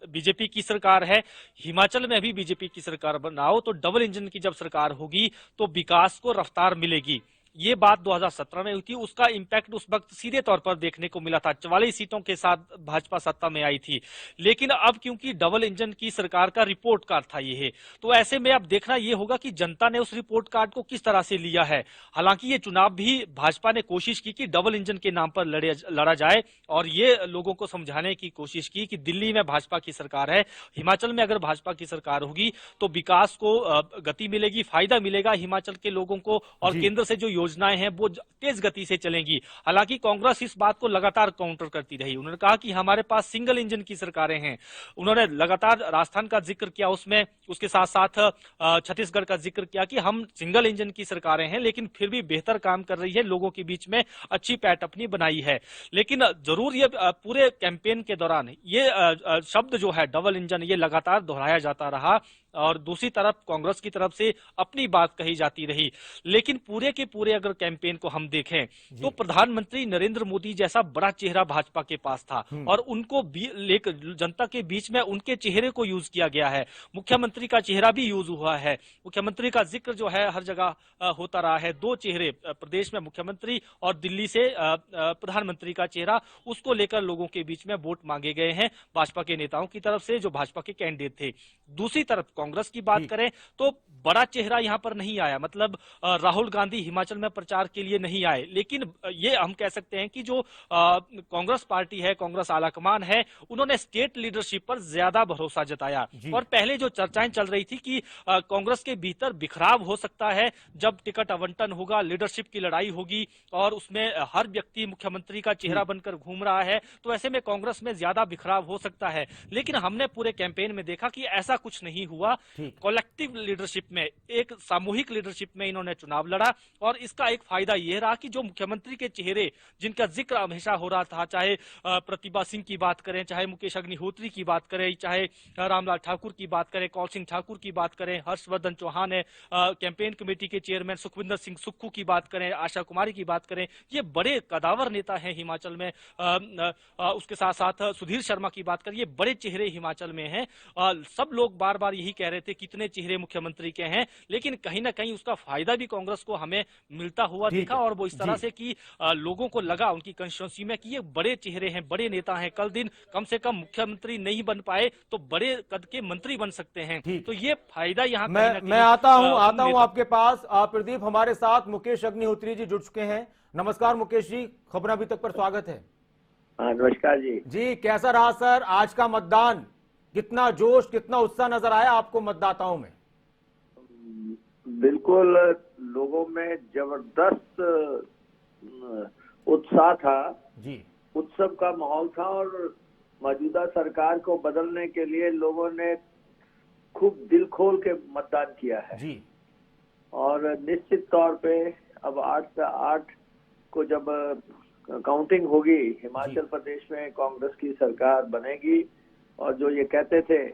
बीजेपी की सरकार है, हिमाचल में भी बीजेपी की सरकार बनाओ, तो डबल इंजन की जब सरकार होगी तो विकास को रफ्तार मिलेगी। ये बात 2017 में हुई थी। उसका इंपैक्ट उस वक्त सीधे तौर पर देखने को मिला था, 44 सीटों के साथ भाजपा सत्ता में आई थी। लेकिन अब क्योंकि डबल इंजन की सरकार का रिपोर्ट कार्ड था ये, तो ऐसे में अब देखना ये होगा कि जनता ने उस रिपोर्ट कार्ड को किस तरह से लिया है। हालांकि ये चुनाव भी भाजपा ने कोशिश की कि डबल इंजन के नाम पर लड़ा जाए और ये लोगों को समझाने की कोशिश की कि दिल्ली में भाजपा की सरकार है, हिमाचल में अगर भाजपा की सरकार होगी तो विकास को गति मिलेगी, फायदा मिलेगा हिमाचल के लोगों को और केंद्र से जो योजनाएं हैं वो तेज गति से चलेंगी। हालांकि कांग्रेस इस बात को लगातार काउंटर करती रही। उन्होंने कहा कि हमारे पास सिंगल इंजन की सरकारें हैं। उन्होंने लगातार राजस्थान का जिक्र किया, उसमें उसके साथ साथ छत्तीसगढ़ का जिक्र किया कि हम सिंगल इंजन की सरकारें हैं लेकिन फिर भी बेहतर काम कर रही है, लोगों के बीच में अच्छी पैठ अपनी बनाई है। लेकिन जरूर ये पूरे कैंपेन के दौरान ये शब्द जो है डबल इंजन, ये लगातार दोहराया जाता रहा और दूसरी तरफ कांग्रेस की तरफ से अपनी बात कही जाती रही। लेकिन पूरे के पूरे अगर कैंपेन को हम देखें तो प्रधानमंत्री नरेंद्र मोदी जैसा बड़ा चेहरा भाजपा के पास था और उनको लेकर जनता के बीच में उनके चेहरे को यूज किया गया है। मुख्यमंत्री का चेहरा भी यूज हुआ है, मुख्यमंत्री का जिक्र जो है हर जगह होता रहा है। दो चेहरे प्रदेश में, मुख्यमंत्री और दिल्ली से प्रधानमंत्री का चेहरा, उसको लेकर लोगों के बीच में वोट मांगे गए हैं भाजपा के नेताओं की तरफ से जो भाजपा के कैंडिडेट थे। दूसरी तरफ कांग्रेस की बात करें तो बड़ा चेहरा यहां पर नहीं आया, मतलब राहुल गांधी हिमाचल में प्रचार के लिए नहीं आए। लेकिन ये हम कह सकते हैं कि जो कांग्रेस पार्टी है, कांग्रेस आलाकमान है, उन्होंने स्टेट लीडरशिप पर ज्यादा भरोसा जताया और पहले जो चर्चाएं चर्चाएं चल रही थी कि कांग्रेस के भीतर बिखराव हो सकता है जब टिकट आवंटन होगा, लीडरशिप की लड़ाई होगी और उसमें हर व्यक्ति मुख्यमंत्री का चेहरा बनकर घूम रहा है, तो ऐसे में कांग्रेस में ज्यादा बिखराव हो सकता है। लेकिन हमने पूरे कैंपेन में देखा कि ऐसा कुछ नहीं हुआ। कलेक्टिव लीडरशिप में, एक सामूहिक लीडरशिप में इन्होंने चुनाव लड़ा और इसका एक फायदा यह रहा कि जो मुख्यमंत्री के चेहरे जिनका जिक्र हमेशा हो रहा था, चाहे प्रतिभा सिंह की बात करें, चाहे मुकेश अग्निहोत्री की बात करें, चाहे रामलाल ठाकुर की बात करें, कौल सिंह ठाकुर की बात करें, हर्षवर्धन चौहान है, कैंपेन कमेटी के चेयरमैन सुखविंदर सिंह सुक्खू की बात करें, आशा कुमारी की बात करें, ये बड़े कदावर नेता हैं हिमाचल में। उसके साथ साथ सुधीर शर्मा की बात करें, ये बड़े चेहरे हिमाचल में हैं। सब लोग बार बार यही कह रहे थे कितने चेहरे मुख्यमंत्री के हैं, लेकिन कहीं ना कहीं उसका फायदा भी कांग्रेस को हमें मिलता हुआ दिखा और वो इस तरह से कि लोगों को लगा उनकी कंस्टिट्यूंसी में कि ये बड़े चेहरे हैं, बड़े नेता हैं, कल दिन कम से कम मुख्यमंत्री नहीं बन पाए तो बड़े कद के मंत्री बन सकते हैं। तो ये फायदा यहाँ मैं आता हूँ आपके पास। प्रदीप, हमारे साथ मुकेश अग्निहोत्री जी जुड़ चुके हैं। नमस्कार मुकेश जी, खबर अभी तक पर स्वागत है। नमस्कार जी। कैसा रहा सर आज का मतदान? कितना जोश, कितना उत्साह नजर आया आपको मतदाताओं में? बिल्कुल, लोगों में जबरदस्त उत्साह था जी, उत्सव का माहौल था और मौजूदा सरकार को बदलने के लिए लोगों ने खूब दिल खोल के मतदान किया है जी। और निश्चित तौर पे अब 8 से 8 को जब काउंटिंग होगी, हिमाचल प्रदेश में कांग्रेस की सरकार बनेगी और जो ये कहते थे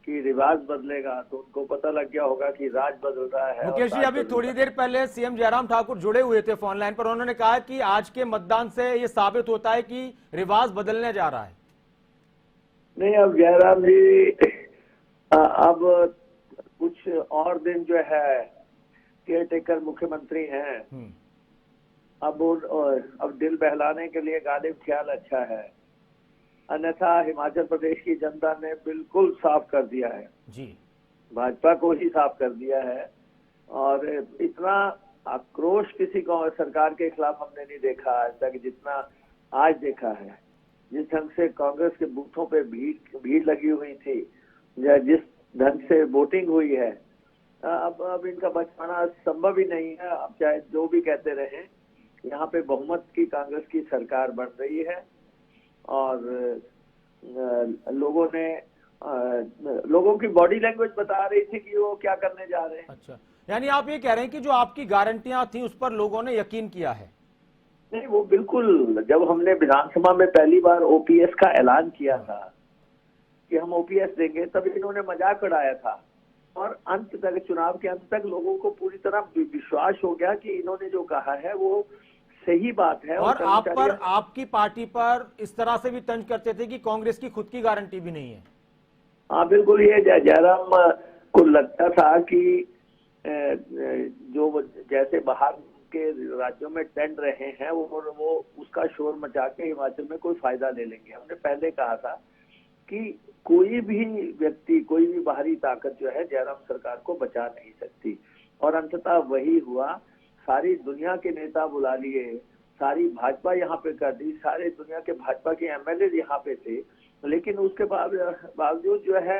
कि रिवाज बदलेगा, तो उनको पता लग गया होगा कि राज बदल रहा है। मुकेश जी, अभी थोड़ी देर पहले सीएम जयराम ठाकुर जुड़े हुए थे फोन लाइन पर, उन्होंने कहा कि आज के मतदान से ये साबित होता है कि रिवाज बदलने जा रहा है। नहीं, अब जयराम जी अब कुछ और दिन जो है केयर टेकर मुख्यमंत्री हैं, अब दिल बहलाने के लिए गालिब ख्याल अच्छा है, अन्यथा हिमाचल प्रदेश की जनता ने बिल्कुल साफ कर दिया है जी, भाजपा को ही साफ कर दिया है। और इतना आक्रोश किसी को सरकार के खिलाफ हमने नहीं देखा आज तक जितना आज देखा है। जिस ढंग से कांग्रेस के बूथों पे भीड़ लगी हुई थी, या जिस ढंग से वोटिंग हुई है, अब इनका बच पाना संभव ही नहीं है। अब चाहे जो भी कहते रहे, यहाँ पे बहुमत की कांग्रेस की सरकार बन रही है और लोगों की बॉडी लैंग्वेज बता रही थी कि वो क्या करने जा रहे हैं। अच्छा, यानी आप ये कह रहे हैं कि जो आपकी गारंटियां थी उस पर लोगों ने यकीन किया है? नहीं, वो बिल्कुल, जब हमने विधानसभा में पहली बार ओपीएस का ऐलान किया था कि हम ओपीएस देंगे, तब इन्होंने मजाक उड़ाया था और अंत तक, चुनाव के अंत तक लोगों को पूरी तरह विश्वास हो गया कि इन्होंने जो कहा है वो सही बात है। और आप पर, आपकी पार्टी पर इस तरह से भी तंज करते थे कि कांग्रेस की खुद की गारंटी भी नहीं है। हाँ बिल्कुल, ये जयराम को लगता था कि जो जैसे बाहर के राज्यों में टेंड रहे हैं वो उसका शोर मचा के हिमाचल में कोई फायदा ले लेंगे। हमने पहले कहा था कि कोई भी व्यक्ति, कोई भी बाहरी ताकत जो है जयराम सरकार को बचा नहीं सकती, और अंततः वही हुआ। सारी दुनिया के नेता बुला लिए, सारी भाजपा यहाँ पे कर दी, सारे दुनिया के भाजपा के एमएलए यहाँ पे थे, लेकिन उसके बावजूद जो है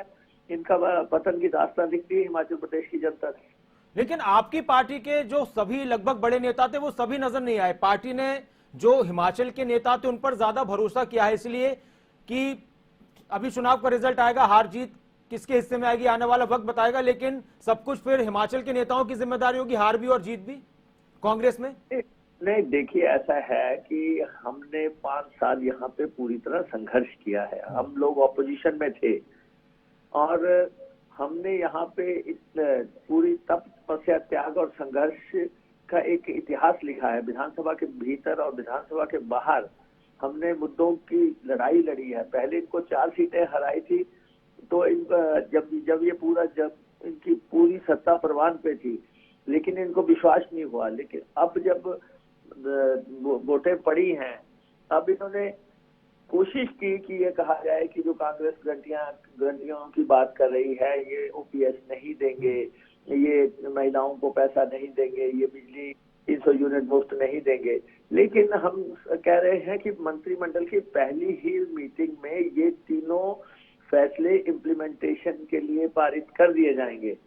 इनका पतन की दास्तान दिखती है हिमाचल प्रदेश की जनता से। लेकिन आपकी पार्टी के जो सभी लगभग बड़े नेता थे वो सभी नजर नहीं आए। पार्टी ने जो हिमाचल के नेता थे उन पर ज्यादा भरोसा किया है, इसलिए कि अभी चुनाव का रिजल्ट आएगा, हार जीत किसके हिस्से में आएगी आने वाला वक्त बताएगा, लेकिन सब कुछ फिर हिमाचल के नेताओं की जिम्मेदारी होगी, हार भी और जीत भी कांग्रेस में। नहीं, देखिए ऐसा है कि हमने 5 साल यहाँ पे पूरी तरह संघर्ष किया है। हम लोग ऑपोजिशन में थे और हमने यहाँ पे पूरी तपस्या, त्याग और संघर्ष का एक इतिहास लिखा है। विधानसभा के भीतर और विधानसभा के बाहर हमने मुद्दों की लड़ाई लड़ी है। पहले इनको 4 सीटें हराई थी, तो जब इनकी पूरी सत्ता परवान पे थी, लेकिन इनको विश्वास नहीं हुआ। लेकिन अब जब वोटें पड़ी हैं, अब इन्होंने कोशिश की कि ये कहा जाए कि जो कांग्रेस गारंटियों की बात कर रही है, ये ओपीएस नहीं देंगे, ये महिलाओं को पैसा नहीं देंगे, ये बिजली 300 यूनिट मुफ्त नहीं देंगे। लेकिन हम कह रहे हैं कि मंत्रिमंडल की पहली ही मीटिंग में ये तीनों फैसले इम्प्लीमेंटेशन के लिए पारित कर दिए जाएंगे।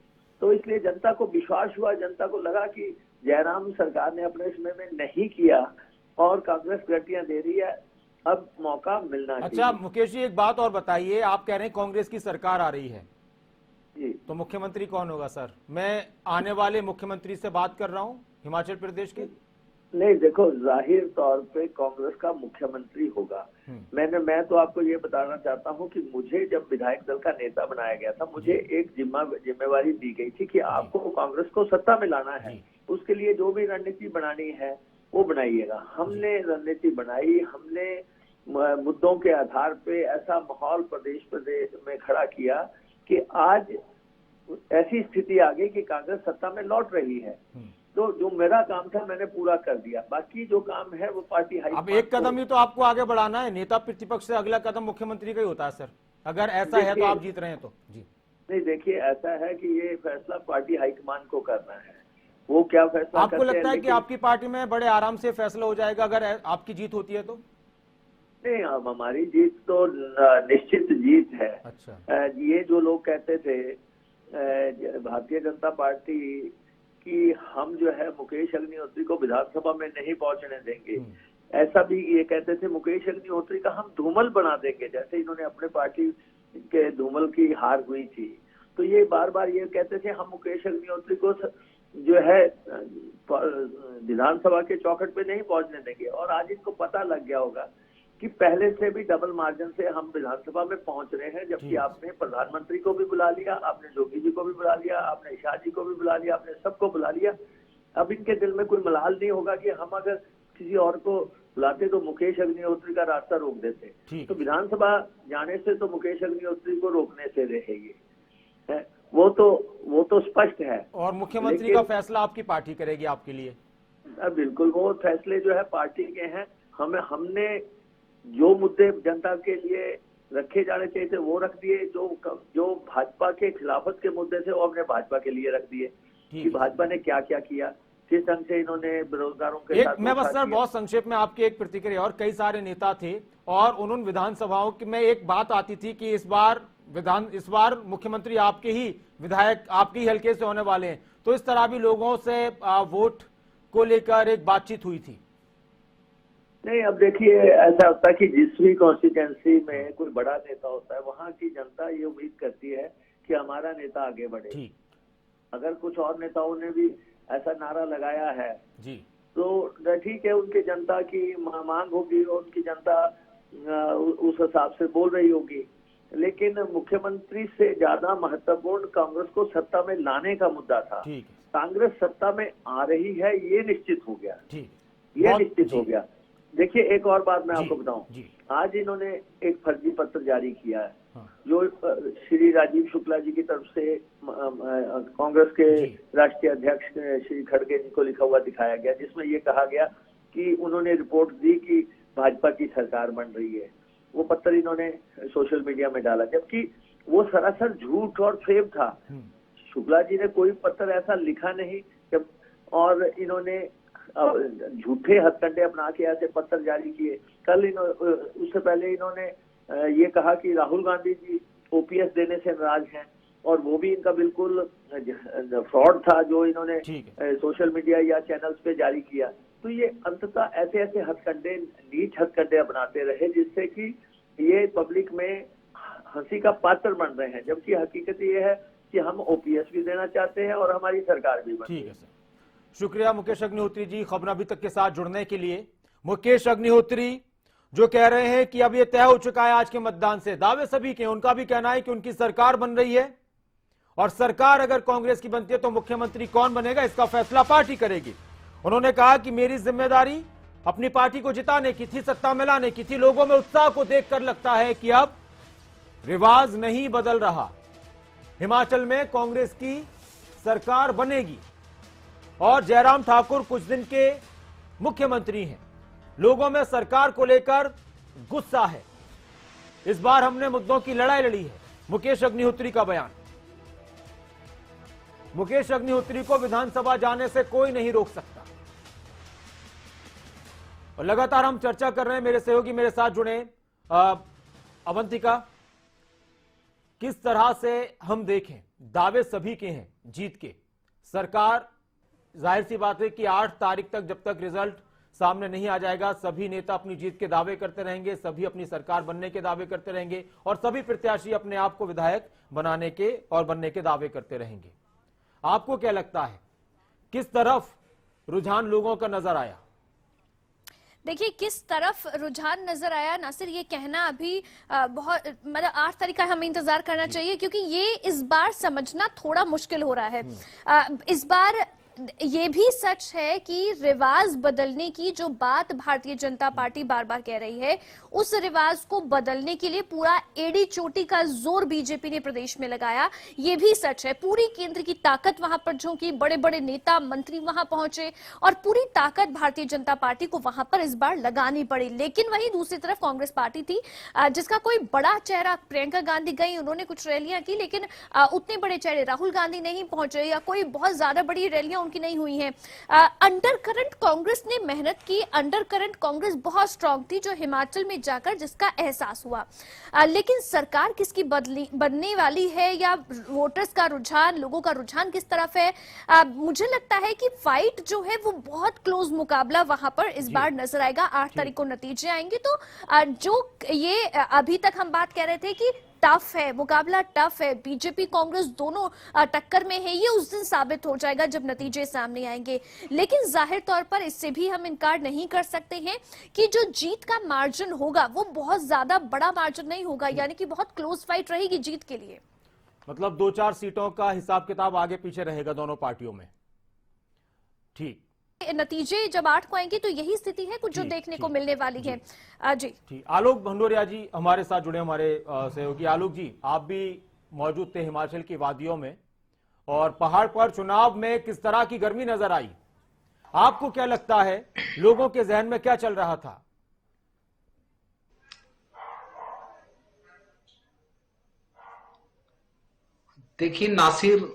तो इसलिए जनता को विश्वास हुआ, जनता को लगा कि जयराम सरकार ने अपने समय में नहीं किया और कांग्रेस गारंटियां दे रही है, अब मौका मिलना चाहिए। अच्छा मुकेश जी, एक बात और बताइए, आप कह रहे हैं कांग्रेस की सरकार आ रही है जी, तो मुख्यमंत्री कौन होगा सर? मैं आने वाले मुख्यमंत्री से बात कर रहा हूं हिमाचल प्रदेश के। नहीं देखो, जाहिर तौर पे कांग्रेस का मुख्यमंत्री होगा। मैं तो आपको ये बताना चाहता हूँ कि मुझे जब विधायक दल का नेता बनाया गया था, मुझे एक जिम्मेवारी दी गई थी कि आपको कांग्रेस को सत्ता में लाना है, उसके लिए जो भी रणनीति बनानी है वो बनाइएगा। हमने रणनीति बनाई, हमने मुद्दों के आधार पे ऐसा माहौल प्रदेश में खड़ा किया कि आज ऐसी स्थिति आ गई कि कांग्रेस सत्ता में लौट रही है। तो जो मेरा काम था मैंने पूरा कर दिया, बाकी जो काम है वो पार्टी हाई। अब एक कदम ही तो आपको आगे बढ़ाना है, नेता प्रतिपक्ष से अगला कदम मुख्यमंत्री का ही होता है सर, अगर ऐसा है तो आप जीत रहे हैं तो। जी नहीं, देखिए ऐसा है कि ये फैसला पार्टी हाईकमान को करना है, वो क्या फैसला आपको करते लगता है हैं, कि आपकी पार्टी में बड़े आराम से फैसला हो जाएगा अगर आपकी जीत होती है तो? नहीं, अब हमारी जीत तो निश्चित जीत है। अच्छा। ये जो लोग कहते थे भारतीय जनता पार्टी कि हम जो है मुकेश अग्निहोत्री को विधानसभा में नहीं पहुंचने देंगे, ऐसा भी ये कहते थे मुकेश अग्निहोत्री का हम धूमल बना देंगे, जैसे इन्होंने अपने पार्टी के धूमल की हार हुई थी। तो ये बार बार ये कहते थे हम मुकेश अग्निहोत्री को जो है विधानसभा के चौखट पे नहीं पहुंचने देंगे, और आज इनको पता लग गया होगा कि पहले से भी डबल मार्जिन से हम विधानसभा में पहुंच रहे हैं। जबकि आपने प्रधानमंत्री को भी बुला लिया, आपने जोगी जी को भी बुला लिया, आपने शाह जी को भी बुला लिया, आपने सबको बुला लिया। अब इनके दिल में कोई मलाल नहीं होगा कि हम अगर किसी और को बुलाते तो मुकेश अग्निहोत्री का रास्ता रोक देते। तो विधानसभा जाने से तो मुकेश अग्निहोत्री को रोकने से रहेगी, वो तो स्पष्ट है। और मुख्यमंत्री का फैसला आपकी पार्टी करेगी आपके लिए? बिल्कुल, वो फैसले जो है पार्टी के हैं। हमने जो मुद्दे जनता के लिए रखे जाने चाहिए थे वो रख दिए, जो भाजपा के खिलाफत के मुद्दे थे वो हमने भाजपा के लिए रख दिए कि भाजपा ने क्या क्या किया, किस ढंग से इन्होंने बेरोजगारों के साथ। मैं बस सर बहुत संक्षेप में आपकी एक प्रतिक्रिया, और कई सारे नेता थे और उन्होंने विधानसभाओं में एक बात आती थी कि इस बार मुख्यमंत्री आपके ही विधायक आपके ही हल्के से होने वाले हैं, तो इस तरह भी लोगों से वोट को लेकर एक बातचीत हुई थी। नहीं, अब देखिए ऐसा होता है कि जिस भी कॉन्स्टिट्यूंसी में कोई बड़ा नेता होता है वहां की जनता ये उम्मीद करती है कि हमारा नेता आगे बढ़े। अगर कुछ और नेताओं ने भी ऐसा नारा लगाया है जी, तो ठीक है, उनकी जनता की मांग होगी और उनकी जनता उस हिसाब से बोल रही होगी। लेकिन मुख्यमंत्री से ज्यादा महत्वपूर्ण कांग्रेस को सत्ता में लाने का मुद्दा था। कांग्रेस सत्ता में आ रही है ये निश्चित हो गया, ये निश्चित हो गया। देखिए एक और बात मैं आपको बताऊं, आज इन्होंने एक फर्जी पत्र जारी किया है जो श्री राजीव शुक्ला जी की तरफ से कांग्रेस के राष्ट्रीय अध्यक्ष श्री खड़गे जी को लिखा हुआ दिखाया गया, जिसमें ये कहा गया कि उन्होंने रिपोर्ट दी कि भाजपा की सरकार बन रही है। वो पत्र इन्होंने सोशल मीडिया में डाला, जबकि वो सरासर झूठ और फेक था। शुक्ला जी ने कोई पत्र ऐसा लिखा नहीं, जब और इन्होंने झूठे हथकंडे अपना के ऐसे पत्र जारी किए। कल उससे पहले इन्होंने ये कहा कि राहुल गांधी जी ओपीएस देने से नाराज हैं, और वो भी इनका बिल्कुल फ्रॉड था जो इन्होंने सोशल मीडिया या चैनल्स पे जारी किया। तो ये अंततः ऐसे ऐसे हथकंडे, नीच हथकंडे अपनाते रहे जिससे कि ये पब्लिक में हंसी का पात्र बन रहे हैं, जबकि हकीकत ये है कि हम ओपीएस भी देना चाहते हैं और हमारी सरकार भी बन। ठीक है सर, शुक्रिया मुकेश अग्निहोत्री जी खबर अभी तक के साथ जुड़ने के लिए। मुकेश अग्निहोत्री जो कह रहे हैं कि अब ये तय हो चुका है आज के मतदान से, दावे सभी के, उनका भी कहना है कि उनकी सरकार बन रही है और सरकार अगर कांग्रेस की बनती है तो मुख्यमंत्री कौन बनेगा इसका फैसला पार्टी करेगी। उन्होंने कहा कि मेरी जिम्मेदारी अपनी पार्टी को जिताने की थी, सत्ता में लाने की थी। लोगों में उत्साह को देखकर लगता है कि अब रिवाज नहीं बदल रहा, हिमाचल में कांग्रेस की सरकार बनेगी और जयराम ठाकुर कुछ दिन के मुख्यमंत्री हैं। लोगों में सरकार को लेकर गुस्सा है, इस बार हमने मुद्दों की लड़ाई लड़ी है। मुकेश अग्निहोत्री का बयान। मुकेश अग्निहोत्री को विधानसभा जाने से कोई नहीं रोक सकता। और लगातार हम चर्चा कर रहे हैं, मेरे सहयोगी मेरे साथ जुड़े अवंतिका। किस तरह से हम देखें, दावे सभी के हैं जीत के। सरकार, जाहिर सी बात है कि 8 तारीख तक जब तक रिजल्ट सामने नहीं आ जाएगा, सभी नेता अपनी जीत के दावे करते रहेंगे, सभी अपनी सरकार बनने के दावे करते रहेंगे और सभी प्रत्याशी अपने आप को विधायक बनाने के और बनने के दावे करते रहेंगे। आपको क्या लगता है, किस तरफ रुझान लोगों का नजर आया? देखिए, किस तरफ रुझान नजर आया नासिर, ये कहना अभी बहुत मतलब 8 तारीख का हमें इंतजार करना चाहिए, क्योंकि ये इस बार समझना थोड़ा मुश्किल हो रहा है। इस बार ये भी सच है कि रिवाज बदलने की जो बात भारतीय जनता पार्टी बार बार कह रही है, उस रिवाज को बदलने के लिए पूरा एड़ी चोटी का जोर बीजेपी ने प्रदेश में लगाया। ये भी सच है, पूरी केंद्र की ताकत वहां पर झोंकी, बड़े बड़े नेता मंत्री वहां पहुंचे और पूरी ताकत भारतीय जनता पार्टी को वहां पर इस बार लगानी पड़ी। लेकिन वहीं दूसरी तरफ कांग्रेस पार्टी थी जिसका कोई बड़ा चेहरा, प्रियंका गांधी गई, उन्होंने कुछ रैलियां की, लेकिन उतने बड़े चेहरे राहुल गांधी नहीं पहुंचे या कोई बहुत ज्यादा बड़ी रैलियां उनकी नहीं हुई हैं। अंडर करंट कांग्रेस ने मेहनत की, अंडर करंट कांग्रेस बहुत स्ट्रांग थी, जो हिमाचल में जाकर जिसका एहसास हुआ। लेकिन सरकार किसकी बनने वाली है या वोटर्स का रुझान, लोगों का रुझान किस तरफ है, मुझे लगता है कि फाइट जो है वो बहुत क्लोज मुकाबला वहां पर इस बार नजर आएगा। 8 तारीख को नतीजे आएंगे तो जो ये अभी तक हम बात कह रहे थे कि टफ है मुकाबला, टफ है, बीजेपी कांग्रेस दोनों टक्कर में है, ये उस दिन साबित हो जाएगा जब नतीजे सामने आएंगे। लेकिन जाहिर तौर पर इससे भी हम इनकार नहीं कर सकते हैं कि जो जीत का मार्जिन होगा वो बहुत ज्यादा बड़ा मार्जिन नहीं होगा, यानी कि बहुत क्लोज फाइट रहेगी जीत के लिए। मतलब 2-4 सीटों का हिसाब किताब आगे पीछे रहेगा दोनों पार्टियों में। ठीक, नतीजे जब 8 को आएंगे तो यही स्थिति है कुछ जो देखने को मिलने वाली है। जी ठीक, आलोक भंडोरिया जी हमारे साथ जुड़े, हमारे सहयोगी। आलोक जी, आप भी मौजूद थे हिमाचल की वादियों में और पहाड़ पर चुनाव में किस तरह की गर्मी नजर आई, आपको क्या लगता है लोगों के जहन में क्या चल रहा था? देखिए नासिर,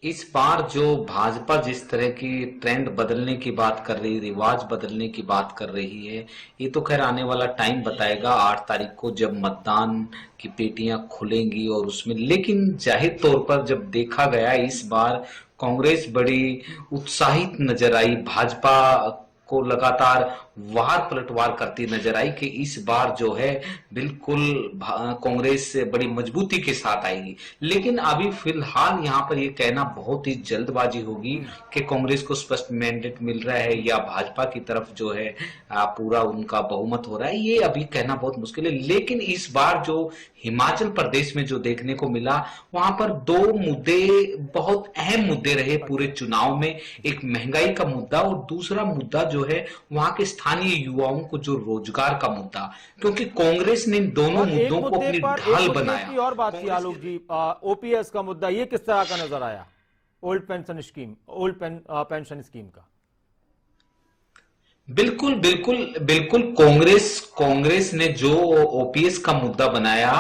इस बार जो भाजपा जिस तरह की ट्रेंड बदलने की बात कर रही, रिवाज बदलने की बात कर रही है, ये तो खैर आने वाला टाइम बताएगा 8 तारीख को जब मतदान की पेटियां खुलेंगी और उसमें। लेकिन जाहिर तौर पर जब देखा गया इस बार कांग्रेस बड़ी उत्साहित नजर आई, भाजपा को लगातार वार पलटवार करती नजर आई कि इस बार जो है बिल्कुल कांग्रेस बड़ी मजबूती के साथ आएगी। लेकिन अभी फिलहाल यहाँ पर ये कहना बहुत ही जल्दबाजी होगी कि कांग्रेस को स्पष्ट मैंडेट मिल रहा है या भाजपा की तरफ जो है पूरा उनका बहुमत हो रहा है, ये अभी कहना बहुत मुश्किल है। लेकिन इस बार जो हिमाचल प्रदेश में जो देखने को मिला, वहां पर 2 मुद्दे बहुत अहम मुद्दे रहे पूरे चुनाव में। एक महंगाई का मुद्दा और दूसरा मुद्दा जो है वहां के स्थानीय युवाओं को जो रोजगार का मुद्दा, क्योंकि कांग्रेस ने इन दोनों मुद्दों को अपनी ढाल बनाया। और बात की आलोक जी, ओपीएस का मुद्दा ये किस तरह का नजर आया, ओल्ड पेंशन स्कीम का? बिल्कुल बिल्कुल बिल्कुल, कांग्रेस ने जो ओपीएस का मुद्दा बनाया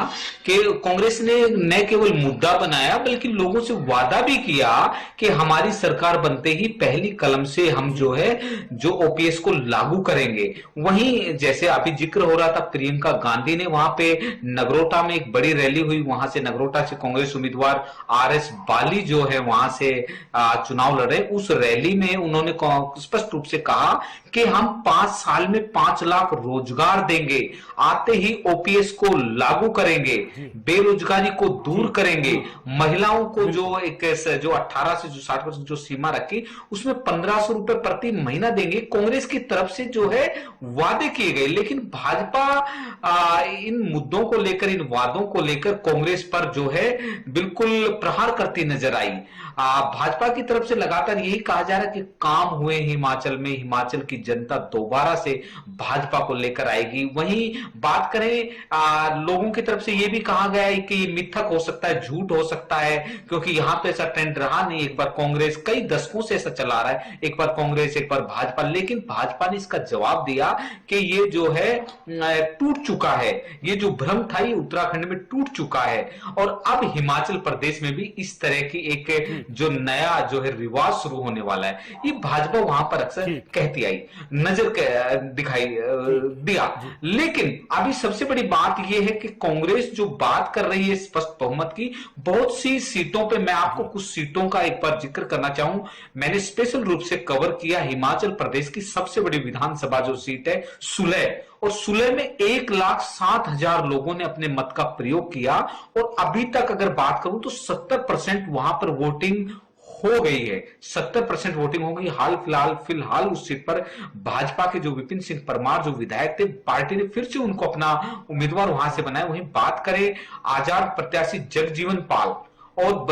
कि कांग्रेस ने न केवल मुद्दा बनाया बल्कि लोगों से वादा भी किया कि हमारी सरकार बनते ही पहली कलम से हम जो है जो ओपीएस को लागू करेंगे। वहीं जैसे अभी जिक्र हो रहा था प्रियंका गांधी ने, वहां पे नगरोटा में एक बड़ी रैली हुई, वहां से नगरोटा से कांग्रेस उम्मीदवार आरएस बाली जो है वहां से चुनाव लड़े। उस रैली में उन्होंने स्पष्ट रूप से कहा कि हम 5 साल में 5 लाख रोजगार देंगे, आते ही ओपीएस को लागू करेंगे, बेरोजगारी को दूर करेंगे, महिलाओं को जो 18 से जो 60% जो सीमा रखी उसमें 1500 रुपए प्रति महीना देंगे। कांग्रेस की तरफ से जो है वादे किए गए, लेकिन भाजपा इन मुद्दों को लेकर, इन वादों को लेकर कांग्रेस पर जो है बिल्कुल प्रहार करती नजर आई। भाजपा की तरफ से लगातार यही कहा जा रहा है कि काम हुए हिमाचल में, हिमाचल की जनता दोबारा से भाजपा को लेकर आएगी। वहीं बात करें लोगों की तरफ से यह भी कहा गया है कि मिथक हो सकता है, झूठ हो सकता है, क्योंकि यहां तो ऐसा ट्रेंड रहा नहीं। एक बार कांग्रेस, कई दशकों से ऐसा चला रहा है, एक बार कांग्रेस एक बार भाजपा, लेकिन भाजपा ने इसका जवाब दिया कि ये जो है टूट चुका है, ये जो भ्रम था ये उत्तराखंड में टूट चुका है और अब हिमाचल प्रदेश में भी इस तरह की एक जो नया जो है रिवाज शुरू होने वाला है, ये भाजपा वहां पर अक्सर कहती आई। नजर दिखाई दिया। लेकिन अभी सबसे बड़ी बात यह है कि कांग्रेस जो बात कर रही है स्पष्ट बहुमत की, बहुत सी सीटों पे, मैं आपको कुछ सीटों का एक बार जिक्र करना चाहूं। मैंने स्पेशल रूप से कवर किया हिमाचल प्रदेश की सबसे बड़ी विधानसभा जो सीट है सुलह, और सुलह में 1,07,000 लोगों ने अपने मत का प्रयोग किया, और अभी तक अगर बात करूं तो 70% वहां पर वोटिंग हो गई है। 70% वोटिंग हो गई। फिलहाल उस सीट पर भाजपा के जो विपिन सिंह परमार जो विधायक थे, पार्टी ने फिर से उनको अपना उम्मीदवार वहां से बनाया। वहीं बात करें आजाद प्रत्याशी जगजीवन पाल और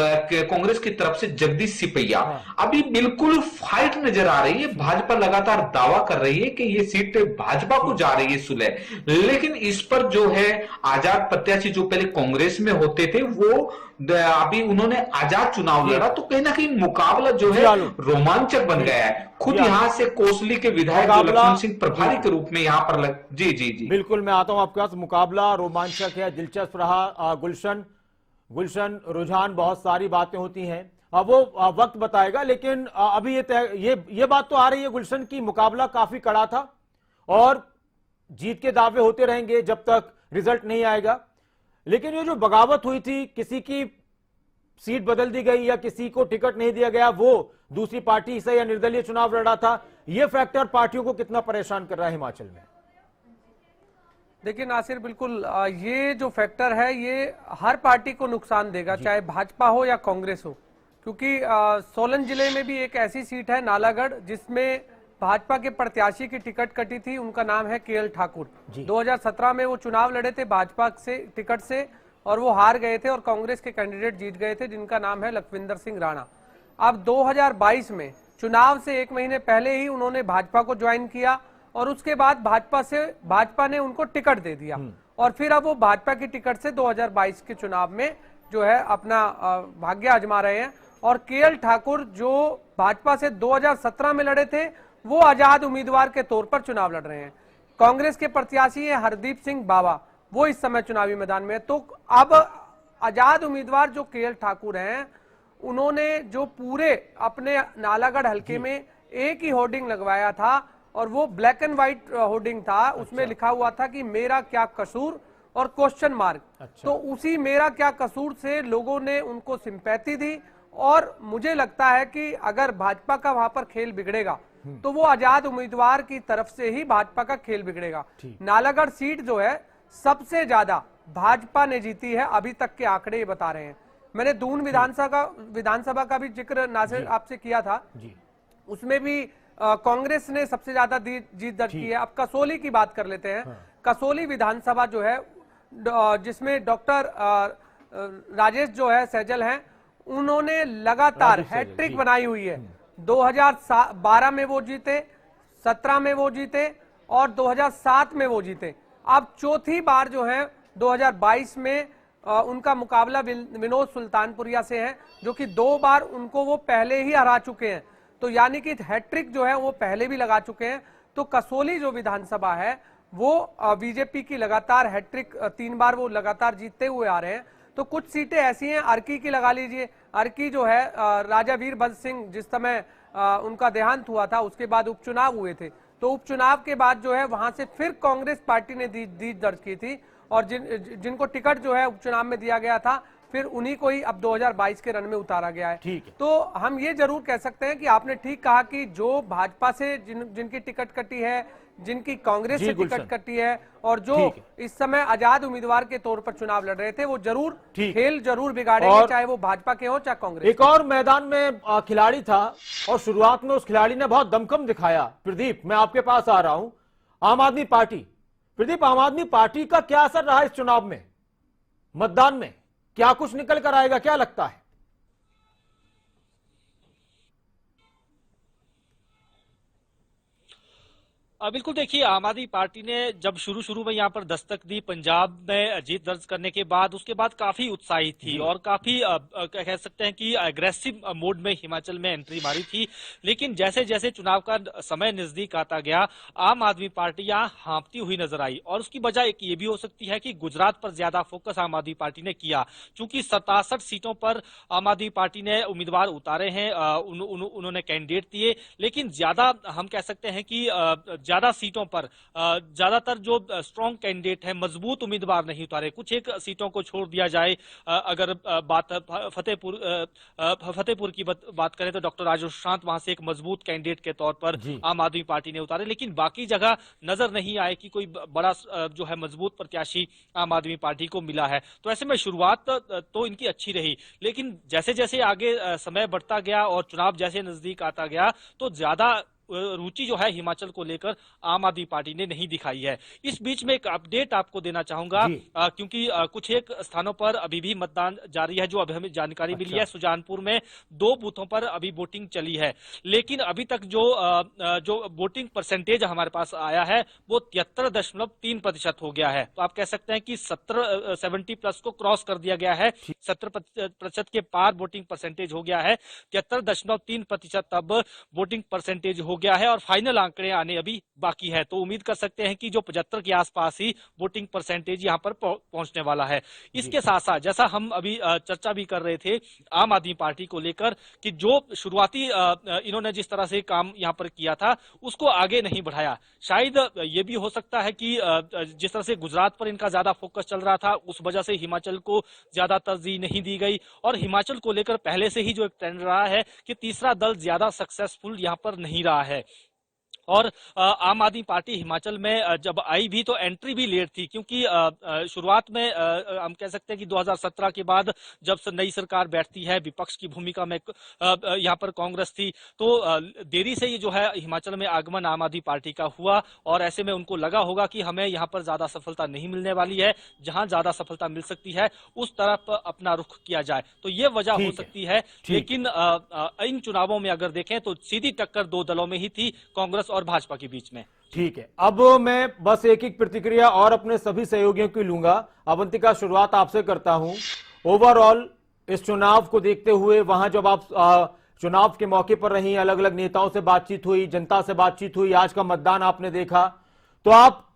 कांग्रेस की तरफ से जगदीश सिपैया, अभी बिल्कुल फाइट नजर आ रही है। भाजपा लगातार दावा कर रही है कि ये सीट भाजपा को जा रही है सुलह, लेकिन इस पर जो है आजाद प्रत्याशी जो पहले कांग्रेस में होते थे वो अभी उन्होंने आजाद चुनाव लड़ा, तो कहीं ना कहीं मुकाबला जो है रोमांचक बन गया है। खुद यहां से कोसली के विधायक जो लक्ष्मण सिंह प्रभारी के रूप में यहां पर जी बिल्कुल, मैं आता हूं आपके पास। मुकाबला रोमांचक है, दिलचस्प रहा। गुलशन, रुझान, बहुत सारी बातें होती हैं, वो वक्त बताएगा। लेकिन अभी ये बात तो आ रही है गुलशन की मुकाबला काफी कड़ा था और जीत के दावे होते रहेंगे जब तक रिजल्ट नहीं आएगा। लेकिन ये जो बगावत हुई थी, किसी की सीट बदल दी गई या किसी को टिकट नहीं दिया गया, वो दूसरी पार्टी से या निर्दलीय चुनाव लड़ा था, ये फैक्टर पार्टियों को कितना परेशान कर रहा है हिमाचल में? देखिए नासिर, बिल्कुल ये जो फैक्टर है ये हर पार्टी को नुकसान देगा, चाहे भाजपा हो या कांग्रेस हो, क्योंकि सोलन जिले में भी एक ऐसी सीट है नालागढ़ जिसमें भाजपा के प्रत्याशी की टिकट कटी थी। उनका नाम है केएल ठाकुर। 2017 में वो चुनाव लड़े थे भाजपा से टिकट से और वो हार गए थे और कांग्रेस के कैंडिडेट जीत गए थे जिनका नाम है लखविंदर सिंह राणा। अब 2022 में चुनाव से एक महीने पहले ही उन्होंने भाजपा को ज्वाइन किया और उसके बाद भाजपा ने उनको टिकट दे दिया और फिर अब वो भाजपा की टिकट से 2022 के चुनाव में जो है अपना भाग्य आजमा रहे हैं। और केएल ठाकुर जो भाजपा से 2017 में लड़े थे वो आजाद उम्मीदवार के तौर पर चुनाव लड़ रहे हैं। कांग्रेस के प्रत्याशी है हरदीप सिंह बावा, वो इस समय चुनावी मैदान में है। तो अब आजाद उम्मीदवार जो केएल ठाकुर हैं, उन्होंने जो पूरे अपने नालागढ़ हलके में एक ही होर्डिंग लगवाया था और वो ब्लैक एंड व्हाइट होर्डिंग था, उसमें लिखा हुआ था कि मेरा क्या कसूर और क्वेश्चन मार्क। तो उसी मेरा क्या कसूर से लोगों ने उनको सिंपैथी दी और मुझे लगता है कि अगर भाजपा का वहां पर खेल बिगड़ेगा तो वो आजाद उम्मीदवार की तरफ से ही भाजपा का खेल बिगड़ेगा। नालागढ़ सीट जो है सबसे ज्यादा भाजपा ने जीती है, अभी तक के आंकड़े ये बता रहे हैं। मैंने दून विधानसभा का भी जिक्र नासिर आपसे किया था, उसमें भी कांग्रेस ने सबसे ज्यादा जीत दर्ज की है। अब कसौली की बात कर लेते हैं। कसौली विधानसभा जो है जिसमें डॉक्टर राजेश जो है सैजल हैं, उन्होंने लगातार हैट्रिक बनाई हुई है। 2012 में वो जीते, 17 में वो जीते और 2007 में वो जीते। अब चौथी बार जो है 2022 में उनका मुकाबला विनोद सुल्तानपुरिया से है जो कि 2 बार उनको वो पहले ही हरा चुके हैं। तो यानी कि हैट्रिक जो है वो पहले भी लगा चुके हैं। तो कसौली जो विधानसभा है वो बीजेपी की लगातार हैट्रिक 3 बार वो लगातार जीतते हुए आ रहे हैं। तो कुछ सीटें ऐसी हैं, अर्की की लगा लीजिए। अर्की जो है राजा वीरभद्र सिंह जिस समय उनका देहांत हुआ था उसके बाद उपचुनाव हुए थे, तो उपचुनाव के बाद जो है वहां से फिर कांग्रेस पार्टी ने जीत दर्ज की थी और जिनको टिकट जो है उपचुनाव में दिया गया था फिर उन्हीं को ही अब 2022 के रन में उतारा गया है। तो हम ये जरूर कह सकते हैं कि आपने ठीक कहा कि जो भाजपा से जिनकी टिकट कटी है, जिनकी कांग्रेस से टिकट कटी है और जो इस समय आजाद उम्मीदवार के तौर पर चुनाव लड़ रहे थे, वो जरूर खेल जरूर बिगाड़ेंगे, चाहे वो भाजपा के हो चाहे कांग्रेस। एक और मैदान में खिलाड़ी था और शुरुआत में उस खिलाड़ी ने बहुत दमखम दिखाया। प्रदीप, मैं आपके पास आ रहा हूं। आम आदमी पार्टी, प्रदीप, आम आदमी पार्टी का क्या असर रहा इस चुनाव में, मतदान में क्या कुछ निकल कर आएगा, क्या लगता है? बिल्कुल, देखिए आम आदमी पार्टी ने जब शुरू में यहाँ पर दस्तक दी, पंजाब में जीत दर्ज करने के बाद उसके बाद काफी उत्साहित थी और काफी कह सकते हैं कि अग्रेसिव मोड में हिमाचल में एंट्री मारी थी। लेकिन जैसे जैसे चुनाव का समय नजदीक आता गया, आम आदमी पार्टी यहाँ हाँफती हुई नजर आई और उसकी वजह एक ये भी हो सकती है कि गुजरात पर ज्यादा फोकस आम आदमी पार्टी ने किया, चूंकि 67 सीटों पर आम आदमी पार्टी ने उम्मीदवार उतारे हैं, उन्होंने कैंडिडेट दिए, लेकिन ज्यादा हम कह सकते हैं कि ज्यादा सीटों पर ज्यादातर जो स्ट्रॉन्ग कैंडिडेट है, मजबूत उम्मीदवार नहीं उतारे। कुछ एक सीटों को छोड़ दिया जाए, अगर बात फतेहपुर की बात करें तो डॉक्टर राजेश शांत वहां से एक मजबूत कैंडिडेट के तौर पर आम आदमी पार्टी ने उतारे, लेकिन बाकी जगह नजर नहीं आए कि कोई बड़ा जो है मजबूत प्रत्याशी आम आदमी पार्टी को मिला है। तो ऐसे में शुरुआत तो इनकी अच्छी रही, लेकिन जैसे जैसे आगे समय बढ़ता गया और चुनाव जैसे नजदीक आता गया तो ज्यादा रुचि जो है हिमाचल को लेकर आम आदमी पार्टी ने नहीं दिखाई है। इस बीच में एक अपडेट आपको देना चाहूंगा, क्योंकि कुछ एक स्थानों पर अभी भी मतदान जारी है। जो अभी हमें जानकारी मिली है, सुजानपुर में 2 बूथों पर अभी वोटिंग चली है, लेकिन अभी तक जो वोटिंग परसेंटेज हमारे पास आया है वो 73.3% हो गया है। तो आप कह सकते हैं कि 70+ को क्रॉस कर दिया गया है, 70% के पार वोटिंग परसेंटेज हो गया है। 73.3% अब वोटिंग परसेंटेज हो गया है और फाइनल आंकड़े आने अभी बाकी है। तो उम्मीद कर सकते हैं कि जो 75 के आसपास ही वोटिंग परसेंटेज यहां पर पहुंचने वाला है। इसके साथ साथ जैसा हम अभी चर्चा भी कर रहे थे आम आदमी पार्टी को लेकर कि जो शुरुआती इन्होंने जिस तरह से काम यहां पर किया था उसको आगे नहीं बढ़ाया। शायद ये भी हो सकता है कि जिस तरह से गुजरात पर इनका ज्यादा फोकस चल रहा था उस वजह से हिमाचल को ज्यादा तरजीह नहीं दी गई, और हिमाचल को लेकर पहले से ही जो एक ट्रेंड रहा है कि तीसरा दल ज्यादा सक्सेसफुल यहां पर नहीं रहा है। और आम आदमी पार्टी हिमाचल में जब आई भी तो एंट्री भी लेट थी, क्योंकि शुरुआत में हम कह सकते हैं कि 2017 के बाद जब नई सरकार बैठती है, विपक्ष की भूमिका में यहाँ पर कांग्रेस थी, तो देरी से ये जो है हिमाचल में आगमन आम आदमी पार्टी का हुआ और ऐसे में उनको लगा होगा कि हमें यहाँ पर ज्यादा सफलता नहीं मिलने वाली है, जहां ज्यादा सफलता मिल सकती है उस तरफ अपना रुख किया जाए। तो ये वजह हो सकती है, लेकिन इन चुनावों में अगर देखें तो सीधी टक्कर 2 दलों में ही थी, कांग्रेस और भाजपा के बीच में। ठीक है, अब मैं बस एक प्रतिक्रिया और अपने सभी सहयोगियों की लूंगा। अवंतिका, शुरुआत आपसे करता हूं। ओवरऑल इस चुनाव को देखते हुए वहां जब आप चुनाव के मौके पर रही, अलग अलग नेताओं से बातचीत हुई, जनता से बातचीत हुई, आज का मतदान आपने देखा, तो आप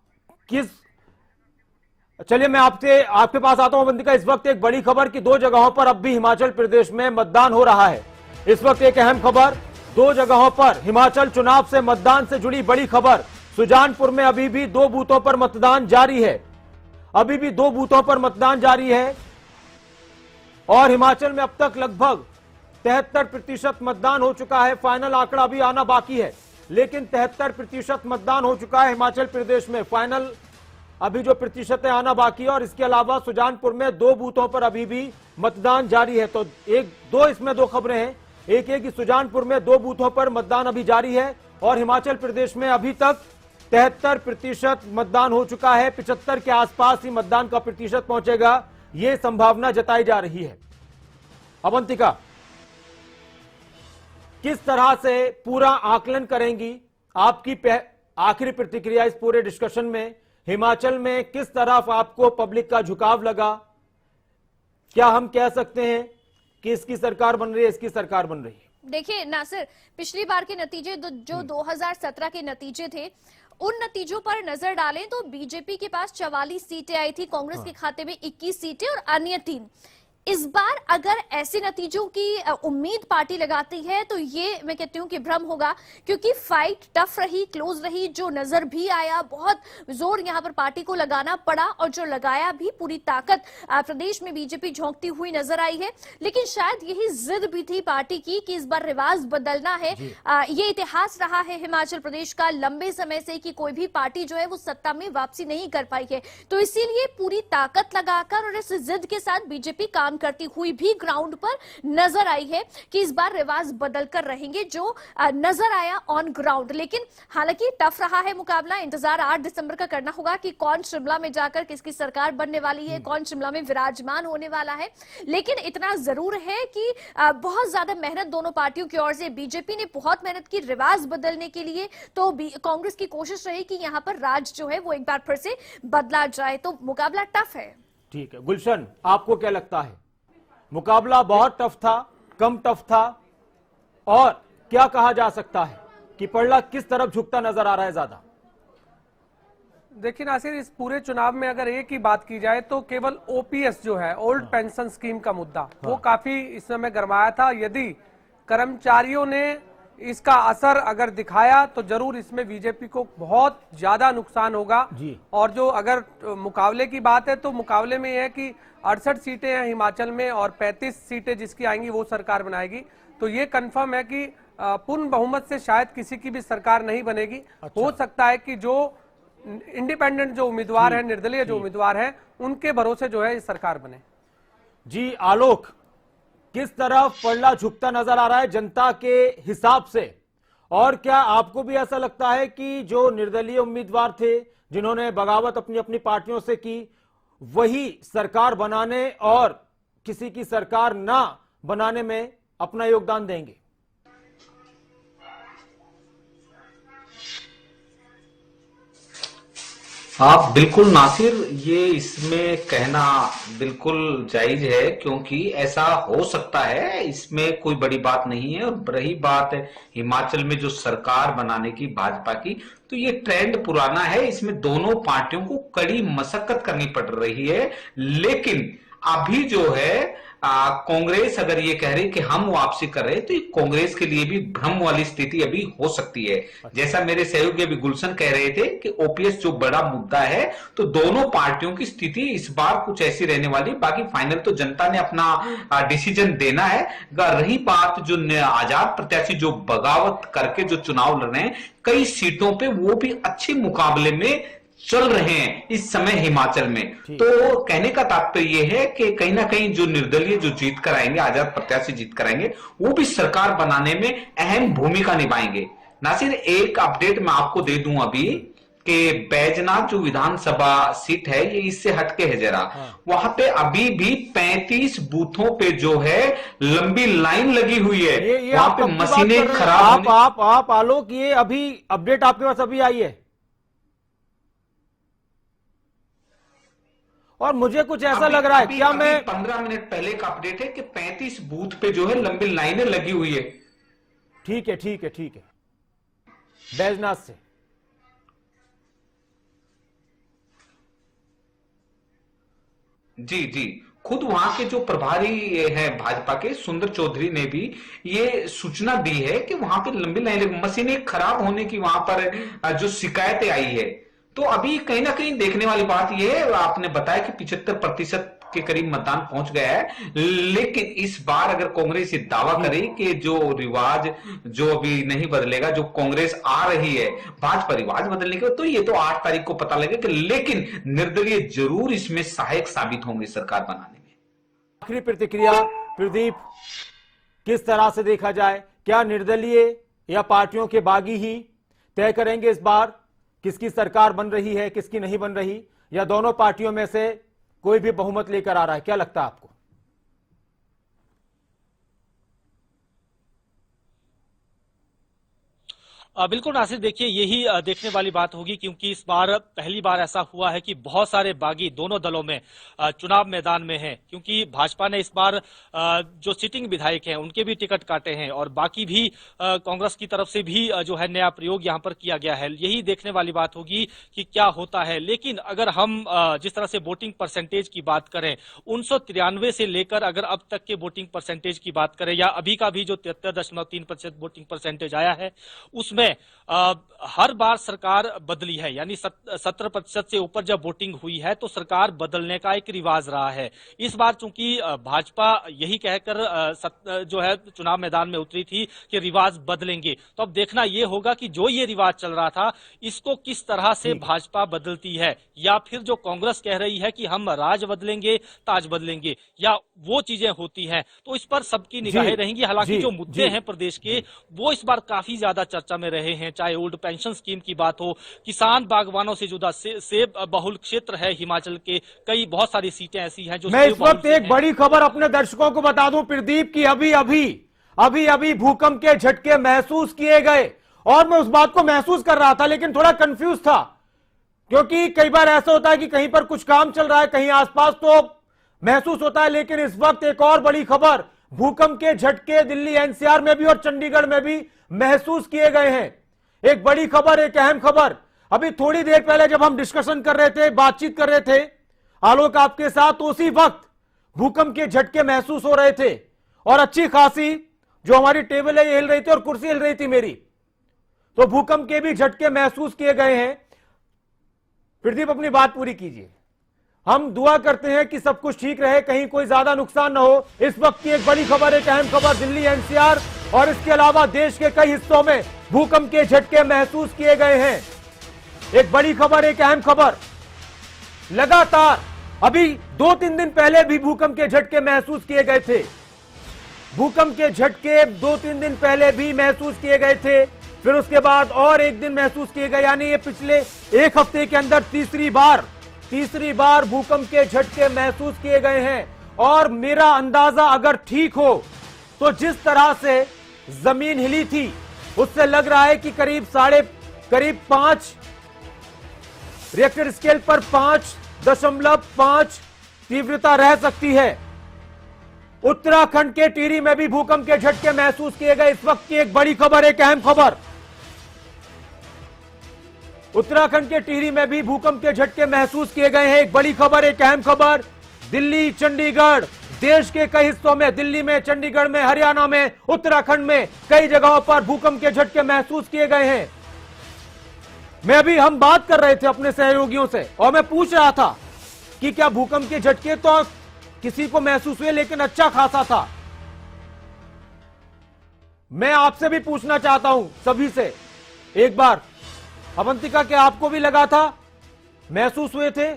चलिए मैं आपके पास आता हूं अवंतिका। इस वक्त एक बड़ी खबर कि 2 जगहों पर अब भी हिमाचल प्रदेश में मतदान हो रहा है। इस वक्त एक अहम खबर, 2 जगहों पर हिमाचल चुनाव से मतदान से जुड़ी बड़ी खबर। सुजानपुर में अभी भी 2 बूथों पर मतदान जारी है, अभी भी 2 बूथों पर मतदान जारी है और हिमाचल में अब तक लगभग 73% मतदान हो चुका है। फाइनल आंकड़ा अभी आना बाकी है, लेकिन 73% मतदान हो चुका है हिमाचल प्रदेश में। फाइनल अभी जो प्रतिशत है आना बाकी है और इसके अलावा सुजानपुर में 2 बूथों पर अभी भी मतदान जारी है। तो इसमें 2 खबरें हैं। एक कि सुजानपुर में 2 बूथों पर मतदान अभी जारी है और हिमाचल प्रदेश में अभी तक 73% मतदान हो चुका है। 75 के आसपास ही मतदान का प्रतिशत पहुंचेगा, यह संभावना जताई जा रही है। अवंतिका, किस तरह से पूरा आकलन करेंगी? आपकी आखिरी प्रतिक्रिया इस पूरे डिस्कशन में। हिमाचल में किस तरफ आपको पब्लिक का झुकाव लगा? क्या हम कह सकते हैं कि इसकी सरकार बन रही है, इसकी सरकार बन रही है? देखिए नासिर, पिछली बार के नतीजे जो 2017 के नतीजे थे, उन नतीजों पर नजर डालें तो बीजेपी के पास 44 सीटें आई थी, कांग्रेस के खाते में 21 सीटें और अन्य 3। इस बार अगर ऐसे नतीजों की उम्मीद पार्टी लगाती है तो ये मैं कहती हूं कि भ्रम होगा, क्योंकि फाइट टफ रही, क्लोज रही। जो नजर भी आया, बहुत जोर यहां पर पार्टी को लगाना पड़ा और जो लगाया भी, पूरी ताकत प्रदेश में बीजेपी झोंकती हुई नजर आई है। लेकिन शायद यही जिद भी थी पार्टी की कि इस बार रिवाज बदलना है। ये इतिहास रहा है हिमाचल प्रदेश का लंबे समय से कि कोई भी पार्टी जो है वो सत्ता में वापसी नहीं कर पाई है। तो इसीलिए पूरी ताकत लगाकर और इस जिद के साथ बीजेपी काम काम करती हुई भी ग्राउंड पर नजर आई है कि इस बार रिवाज बदलकर रहेंगे, जो नजर आया ऑन ग्राउंड। लेकिन हालांकि टफ रहा है मुकाबला। इंतजार 8 दिसंबर का करना होगा कि कौन शिमला में जाकर किसकी सरकार बनने वाली है, कौन शिमला में विराजमान होने वाला है। लेकिन इतना जरूर है कि बहुत ज्यादा मेहनत दोनों पार्टियों की ओर से, बीजेपी ने बहुत मेहनत की रिवाज बदलने के लिए, तो कांग्रेस की कोशिश रही कि यहां पर राज जो है वो एक बार फिर से बदला जाए। तो मुकाबला टफ है। ठीक है गुलशन, आपको क्या लगता है, मुकाबला बहुत टफ था, कम टफ था, और क्या कहा जा सकता है कि पड़ला किस तरफ झुकता नजर आ रहा है ज्यादा? देखिए नासिर, इस पूरे चुनाव में अगर एक ही बात की जाए तो केवल ओपीएस जो है, ओल्ड पेंशन स्कीम का मुद्दा, वो काफी इस समय गरमाया था। यदि कर्मचारियों ने इसका असर अगर दिखाया तो जरूर इसमें बीजेपी को बहुत ज्यादा नुकसान होगा। और जो अगर मुकाबले की बात है तो मुकाबले में यह है कि 68 सीटें हैं हिमाचल में और 35 सीटें जिसकी आएंगी वो सरकार बनाएगी। तो ये कंफर्म है कि पूर्ण बहुमत से शायद किसी की भी सरकार नहीं बनेगी। हो सकता है कि जो इंडिपेंडेंट जो उम्मीदवार है, निर्दलीय जो उम्मीदवार है, उनके भरोसे जो है ये सरकार बने। जी आलोक, किस तरफ पड़ला झुकता नजर आ रहा है जनता के हिसाब से, और क्या आपको भी ऐसा लगता है कि जो निर्दलीय उम्मीदवार थे जिन्होंने बगावत अपनी अपनी पार्टियों से की, वही सरकार बनाने और किसी की सरकार ना बनाने में अपना योगदान देंगे? हाँ बिल्कुल नासिर, ये इसमें कहना बिल्कुल जायज है, क्योंकि ऐसा हो सकता है, इसमें कोई बड़ी बात नहीं है। और रही बात हिमाचल में जो सरकार बनाने की भाजपा की, तो ये ट्रेंड पुराना है, इसमें दोनों पार्टियों को कड़ी मशक्कत करनी पड़ रही है। लेकिन अभी जो है कांग्रेस अगर ये कह रही कि हम वापसी कर रहे हैं, तो ये कांग्रेस के लिए भी भ्रम वाली स्थिति अभी हो सकती है। जैसा मेरे सहयोगी अभी गुलशन कह रहे थे कि ओपीएस जो बड़ा मुद्दा है, तो दोनों पार्टियों की स्थिति इस बार कुछ ऐसी रहने वाली। बाकी फाइनल तो जनता ने अपना डिसीजन देना है। रही बात जो आजाद प्रत्याशी जो बगावत करके जो चुनाव लड़ रहे हैं कई सीटों पे, वो भी अच्छे मुकाबले में चल रहे हैं इस समय हिमाचल में। तो कहने का तात्पर्य यह है कि कहीं ना कहीं जो निर्दलीय जो जीत कर आएंगे, आजाद प्रत्याशी जीत कर आएंगे, वो भी सरकार बनाने में अहम भूमिका निभाएंगे। नासिर, एक अपडेट मैं आपको दे दूं अभी कि बैजनाथ जो विधानसभा सीट है, ये इससे हटके है जरा, वहां पे अभी भी 35 बूथों पे जो है लंबी लाइन लगी हुई है। वहां पे मशीनें खराब। आप आलोक, ये अभी अपडेट आपके पास अभी आई है, और मुझे कुछ ऐसा लग रहा है, क्या मैं 15 मिनट पहले का अपडेट है कि 35 बूथ पे जो है लंबी लाइनें लगी हुई है। ठीक है, ठीक है, ठीक है। बैजनाथ से जी जी, खुद वहां के जो प्रभारी हैं भाजपा के, सुंदर चौधरी ने भी ये सूचना दी है कि वहां पे लंबी लाइनें, मशीनें खराब होने की वहां पर जो शिकायतें आई है। तो अभी कहीं ना कहीं देखने वाली बात यह है, आपने बताया कि 75% के करीब मतदान पहुंच गया है। लेकिन इस बार अगर कांग्रेस ये दावा करे कि जो रिवाज जो अभी नहीं बदलेगा, जो कांग्रेस आ रही है भाजपा रिवाज बदलने के, तो ये तो 8 तारीख को पता लगेगा। लेकिन निर्दलीय जरूर इसमें सहायक साबित होंगे सरकार बनाने में। आखिरी प्रतिक्रिया प्रदीप, किस तरह से देखा जाए, क्या निर्दलीय या पार्टियों के बागी ही तय करेंगे इस बार किसकी सरकार बन रही है, किसकी नहीं बन रही, या दोनों पार्टियों में से कोई भी बहुमत लेकर आ रहा है? क्या लगता है आपको? बिल्कुल नासिर, देखिए यही देखने वाली बात होगी, क्योंकि इस बार पहली बार ऐसा हुआ है कि बहुत सारे बागी दोनों दलों में चुनाव मैदान में हैं। क्योंकि भाजपा ने इस बार जो सिटिंग विधायक हैं उनके भी टिकट काटे हैं, और बाकी भी कांग्रेस की तरफ से भी जो है नया प्रयोग यहां पर किया गया है। यही देखने वाली बात होगी कि क्या होता है। लेकिन अगर हम जिस तरह से वोटिंग परसेंटेज की बात करें, 1993 से लेकर अगर अब तक के वोटिंग परसेंटेज की बात करें, या अभी का भी जो 73.3% वोटिंग परसेंटेज आया है, उसमें में हर बार सरकार बदली है, यानी 70% से ऊपर जब वोटिंग हुई है तो सरकार बदलने का एक रिवाज रहा है। इस बार चूंकि भाजपा यही कहकर जो है चुनाव मैदान में उतरी थी कि रिवाज बदलेंगे, तो अब देखना यह होगा कि जो ये रिवाज चल रहा था इसको किस तरह से भाजपा बदलती है, या फिर जो कांग्रेस कह रही है कि हम राज बदलेंगे, ताज बदलेंगे, या वो चीजें होती हैं। तो इस पर सबकी निगाहें रहेंगी। हालांकि जो मुद्दे हैं प्रदेश के वो इस बार काफी ज्यादा चर्चा में रहे हैं, चाहे ओल्ड पेंशन स्कीम की बात हो, किसान बागवानों से जुदा सेब बहुल क्षेत्र है हिमाचल के, कई बहुत सारी सीटें ऐसी हैं जो मैं इस वक्त एक बड़ी खबर अपने दर्शकों को बता दूं प्रदीप की, अभी भूकंप के झटके महसूस किए गए, और मैं उस बात को महसूस कर रहा था लेकिन थोड़ा कंफ्यूज था, क्योंकि कई बार ऐसा होता है कि कहीं पर कुछ काम चल रहा है कहीं आसपास तो महसूस होता है, लेकिन इस वक्त एक और बड़ी खबर, भूकंप के झटके दिल्ली एनसीआर में भी और चंडीगढ़ में भी महसूस किए गए हैं। एक बड़ी खबर, एक अहम खबर। अभी थोड़ी देर पहले जब हम डिस्कशन कर रहे थे, बातचीत कर रहे थे आलोक आपके साथ, तो उसी वक्त भूकंप के झटके महसूस हो रहे थे और अच्छी खासी जो हमारी टेबल है ये हिल रही थी और कुर्सी हिल रही थी मेरी, तो भूकंप के भी झटके महसूस किए गए हैं। प्रदीप अपनी बात पूरी कीजिए। हम दुआ करते हैं कि सब कुछ ठीक रहे, कहीं कोई ज्यादा नुकसान ना हो। इस वक्त की एक बड़ी खबर, एक अहम खबर, दिल्ली एनसीआर और इसके अलावा देश के कई हिस्सों में भूकंप के झटके महसूस किए गए हैं। एक बड़ी खबर, एक अहम खबर। लगातार अभी 2-3 दिन पहले भी भूकंप के झटके महसूस किए गए थे, भूकंप के झटके 2-3 दिन पहले भी महसूस किए गए थे, फिर उसके बाद और एक दिन महसूस किए गए, यानी ये पिछले एक हफ्ते के अंदर तीसरी बार भूकंप के झटके महसूस किए गए हैं। और मेरा अंदाजा अगर ठीक हो तो जिस तरह से जमीन हिली थी उससे लग रहा है कि करीब 5 रिएक्टर स्केल पर 5.5 तीव्रता रह सकती है। उत्तराखंड के टिहरी में भी भूकंप के झटके महसूस किए गए। इस वक्त की एक बड़ी खबर, एक अहम खबर, उत्तराखंड के टिहरी में भी भूकंप के झटके महसूस किए गए हैं। एक बड़ी खबर, एक अहम खबर। दिल्ली, चंडीगढ़, देश के कई हिस्सों में, दिल्ली में, चंडीगढ़ में, हरियाणा में, उत्तराखंड में कई जगहों पर भूकंप के झटके महसूस किए गए हैं। मैं अभी हम बात कर रहे थे अपने सहयोगियों से और मैं पूछ रहा था कि क्या भूकंप के झटके तो किसी को महसूस हुए, लेकिन अच्छा खासा था। मैं आपसे भी पूछना चाहता हूं सभी से एक बार, अवंतिका, क्या आपको भी लगा था, महसूस हुए थे?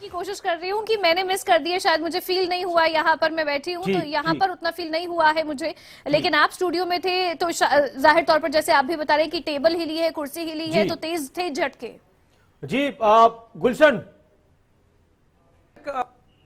की कोशिश कर रही हूँ कि मैंने मिस कर दिया, शायद मुझे फील नहीं हुआ, यहाँ पर मैं बैठी हूँ तो यहाँ पर उतना फील नहीं हुआ है मुझे, लेकिन आप स्टूडियो में थे तो जाहिर तौर पर जैसे आप भी बता रहे हैं कि टेबल हिली है, कुर्सी हिली है, तो तेज थे झटके। जी गुलशन।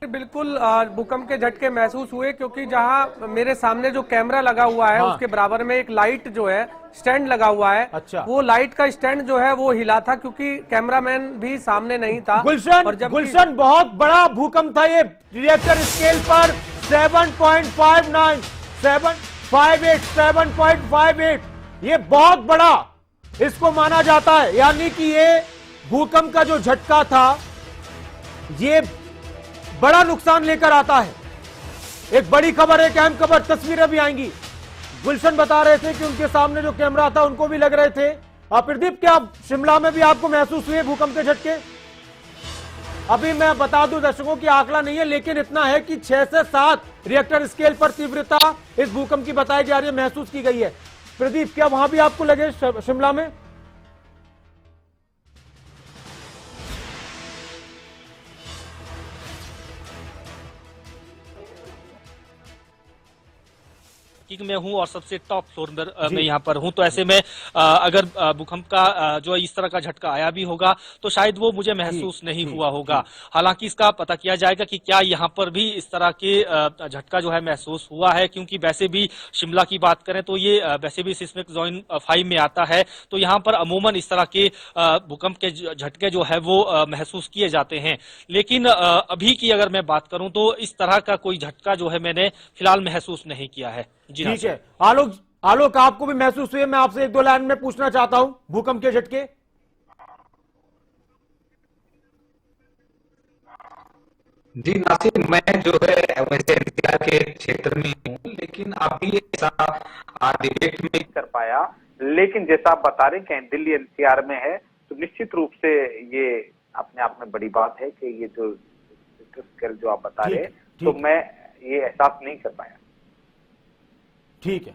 बिल्कुल भूकंप के झटके महसूस हुए, क्योंकि जहां मेरे सामने जो कैमरा लगा हुआ है उसके बराबर में एक लाइट जो है स्टैंड लगा हुआ है। अच्छा। वो लाइट का स्टैंड जो है वो हिला था, क्योंकि कैमरामैन भी सामने नहीं था। गुलशन बहुत बड़ा भूकंप था ये, रिएक्टर स्केल पर 7.59, 7.58, ये बहुत बड़ा इसको माना जाता है। यानी कि ये भूकंप का जो झटका था ये बड़ा नुकसान लेकर आता है। एक बड़ी खबर है, अहम खबर, तस्वीरें भी आएंगी। गुलशन बता रहे थे कि उनके सामने जो कैमरा था उनको भी लग रहे थे। प्रदीप, क्या शिमला में भी आपको महसूस हुए भूकंप के झटके? अभी मैं बता दूं दर्शकों की आंकड़ा नहीं है, लेकिन इतना है कि 6 से 7 रिएक्टर स्केल पर तीव्रता इस भूकंप की बताई जा रही है, महसूस की गई है। प्रदीप, क्या वहां भी आपको लगे शिमला में? कि मैं हूं और सबसे टॉप फ्लोर में यहाँ पर हूं, तो ऐसे में अगर भूकंप का जो इस तरह का झटका आया भी होगा तो शायद वो मुझे महसूस नहीं हुआ होगा। हालांकि इसका पता किया जाएगा कि क्या यहाँ पर भी इस तरह के झटका जो है महसूस हुआ है, क्योंकि वैसे भी शिमला की बात करें तो ये वैसे भी सिस्मिक जोन 5 में आता है, तो यहाँ पर अमूमन इस तरह के भूकंप के झटके जो है वो महसूस किए जाते हैं। लेकिन अभी की अगर मैं बात करूं तो इस तरह का कोई झटका जो है मैंने फिलहाल महसूस नहीं किया है। ठीक है। आलोक आपको भी महसूस हुए? मैं आपसे 1-2 लाइन में पूछना चाहता हूं, भूकंप के झटके। जी नासिर, मैं जो है वैसे एनसीआर के क्षेत्र में हूँ, लेकिन अभी ऐसा डिबेट में कर पाया लेकिन जैसा आप बता रहे हैं कि दिल्ली एनसीआर में है, तो निश्चित रूप से ये अपने आप में बड़ी बात है कि ये जो आप बता रहे हैं, तो मैं ये एहसास नहीं कर पाया। ठीक है,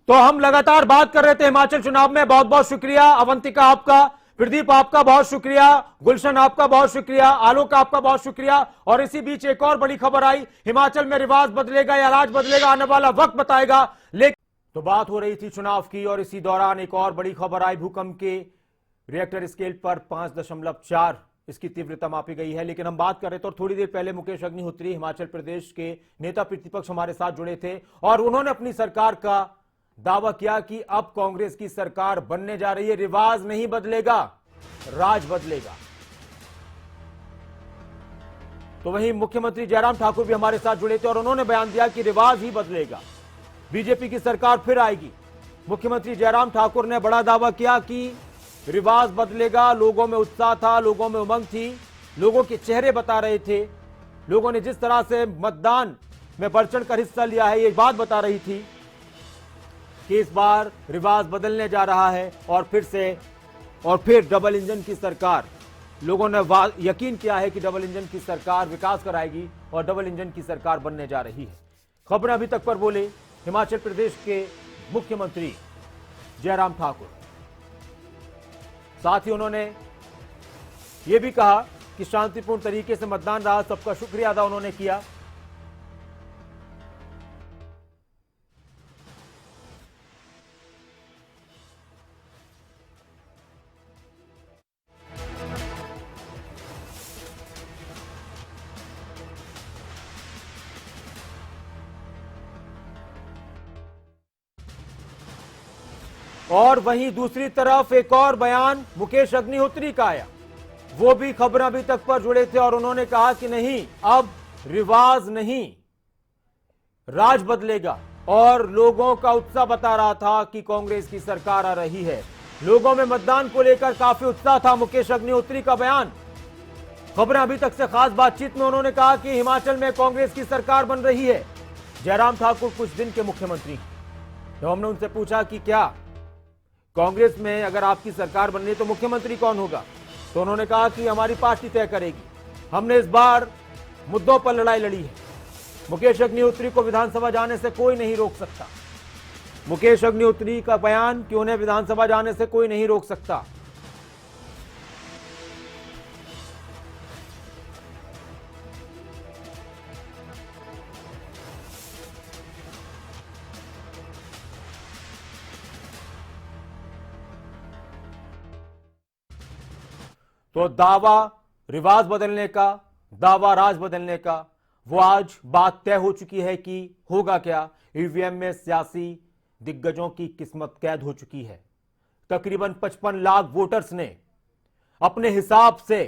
तो हम लगातार बात कर रहे थे हिमाचल चुनाव में। बहुत बहुत शुक्रिया अवंतिका आपका, प्रदीप आपका बहुत शुक्रिया, गुलशन आपका बहुत शुक्रिया, आलोक आपका बहुत शुक्रिया। और इसी बीच एक और बड़ी खबर आई, हिमाचल में रिवाज बदलेगा या राज बदलेगा, आने वाला वक्त बताएगा। लेकिन तो बात हो रही थी चुनाव की, और इसी दौरान एक और बड़ी खबर आई, भूकंप के रिएक्टर स्केल पर 5.4 इसकी तीव्रता मापी गई है। लेकिन हम बात कर रहे थे, और थोड़ी देर पहले मुकेश अग्निहोत्री हिमाचल प्रदेश के नेता प्रतिपक्ष हमारे साथ जुड़े थे, और उन्होंने अपनी सरकार का दावा किया कि अब कांग्रेस की सरकार बनने जा रही है, रिवाज नहीं बदलेगा, राज बदलेगा। तो वहीं मुख्यमंत्री जयराम ठाकुर भी हमारे साथ जुड़े थे, और उन्होंने बयान दिया कि रिवाज ही बदलेगा, बीजेपी की सरकार फिर आएगी। मुख्यमंत्री जयराम ठाकुर ने बड़ा दावा किया कि रिवाज बदलेगा। लोगों में उत्साह था, लोगों में उमंग थी, लोगों के चेहरे बता रहे थे, लोगों ने जिस तरह से मतदान में बढ़ चढ़ कर हिस्सा लिया है, ये बात बता रही थी कि इस बार रिवाज बदलने जा रहा है, और फिर डबल इंजन की सरकार। लोगों ने यकीन किया है कि डबल इंजन की सरकार विकास कराएगी, और डबल इंजन की सरकार बनने जा रही है। खबरें अभी तक पर बोले हिमाचल प्रदेश के मुख्यमंत्री जयराम ठाकुर। साथ ही उन्होंने यह भी कहा कि शांतिपूर्ण तरीके से मतदान रहा, सबका शुक्रिया अदा उन्होंने किया। और वहीं दूसरी तरफ एक और बयान मुकेश अग्निहोत्री का आया, वो भी खबरें अभी तक पर जुड़े थे, और उन्होंने कहा कि नहीं, अब रिवाज नहीं, राज बदलेगा। और लोगों का उत्साह बता रहा था कि कांग्रेस की सरकार आ रही है। लोगों में मतदान को लेकर काफी उत्साह था। मुकेश अग्निहोत्री का बयान, खबरें अभी तक से खास बातचीत में उन्होंने कहा कि हिमाचल में कांग्रेस की सरकार बन रही है। जयराम ठाकुर कुछ दिन के मुख्यमंत्री, तो हमने उनसे पूछा कि क्या कांग्रेस में अगर आपकी सरकार बननी है तो मुख्यमंत्री कौन होगा, तो उन्होंने कहा कि हमारी पार्टी तय करेगी, हमने इस बार मुद्दों पर लड़ाई लड़ी है। मुकेश अग्निहोत्री को विधानसभा जाने से कोई नहीं रोक सकता। मुकेश अग्निहोत्री का बयान कि उन्हें विधानसभा जाने से कोई नहीं रोक सकता। तो दावा रिवाज बदलने का, दावा राज बदलने का, वो आज बात तय हो चुकी है कि होगा क्या। ईवीएम में सियासी दिग्गजों की किस्मत कैद हो चुकी है। तकरीबन 55 लाख वोटर्स ने अपने हिसाब से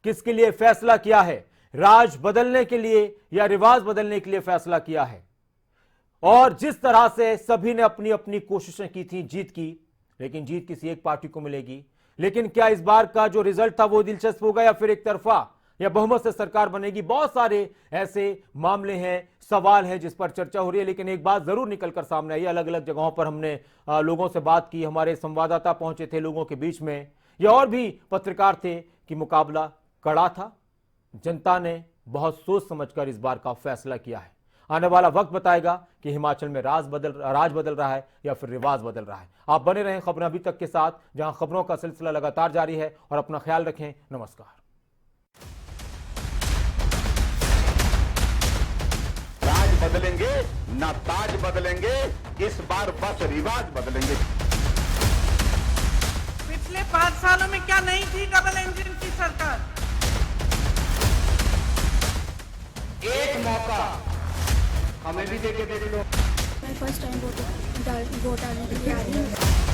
किसके लिए फैसला किया है, राज बदलने के लिए या रिवाज बदलने के लिए फैसला किया है। और जिस तरह से सभी ने अपनी अपनी कोशिशें की थी जीत की, लेकिन जीत किसी एक पार्टी को मिलेगी। लेकिन क्या इस बार का जो रिजल्ट था वो दिलचस्प होगा, या फिर एक तरफा या बहुमत से सरकार बनेगी। बहुत सारे ऐसे मामले हैं, सवाल हैं जिस पर चर्चा हो रही है। लेकिन एक बात जरूर निकलकर सामने आई, अलग अलग जगहों पर हमने लोगों से बात की, हमारे संवाददाता पहुंचे थे लोगों के बीच में, या और भी पत्रकार थे, कि मुकाबला कड़ा था। जनता ने बहुत सोच समझकर इस बार का फैसला किया है। आने वाला वक्त बताएगा कि हिमाचल में राज बदल रहा है या फिर रिवाज बदल रहा है। आप बने रहें खबरें अभी तक के साथ, जहां खबरों का सिलसिला लगातार जारी है। और अपना ख्याल रखें। नमस्कार। राज बदलेंगे ना ताज बदलेंगे, इस बार बस रिवाज बदलेंगे। पिछले 5 सालों में क्या नहीं थी डबल इंजन की सरकार? एक मौका हमें भी देके देख लो। मैं फर्स्ट टाइम वोट डालने के लिए आ रही हूँ।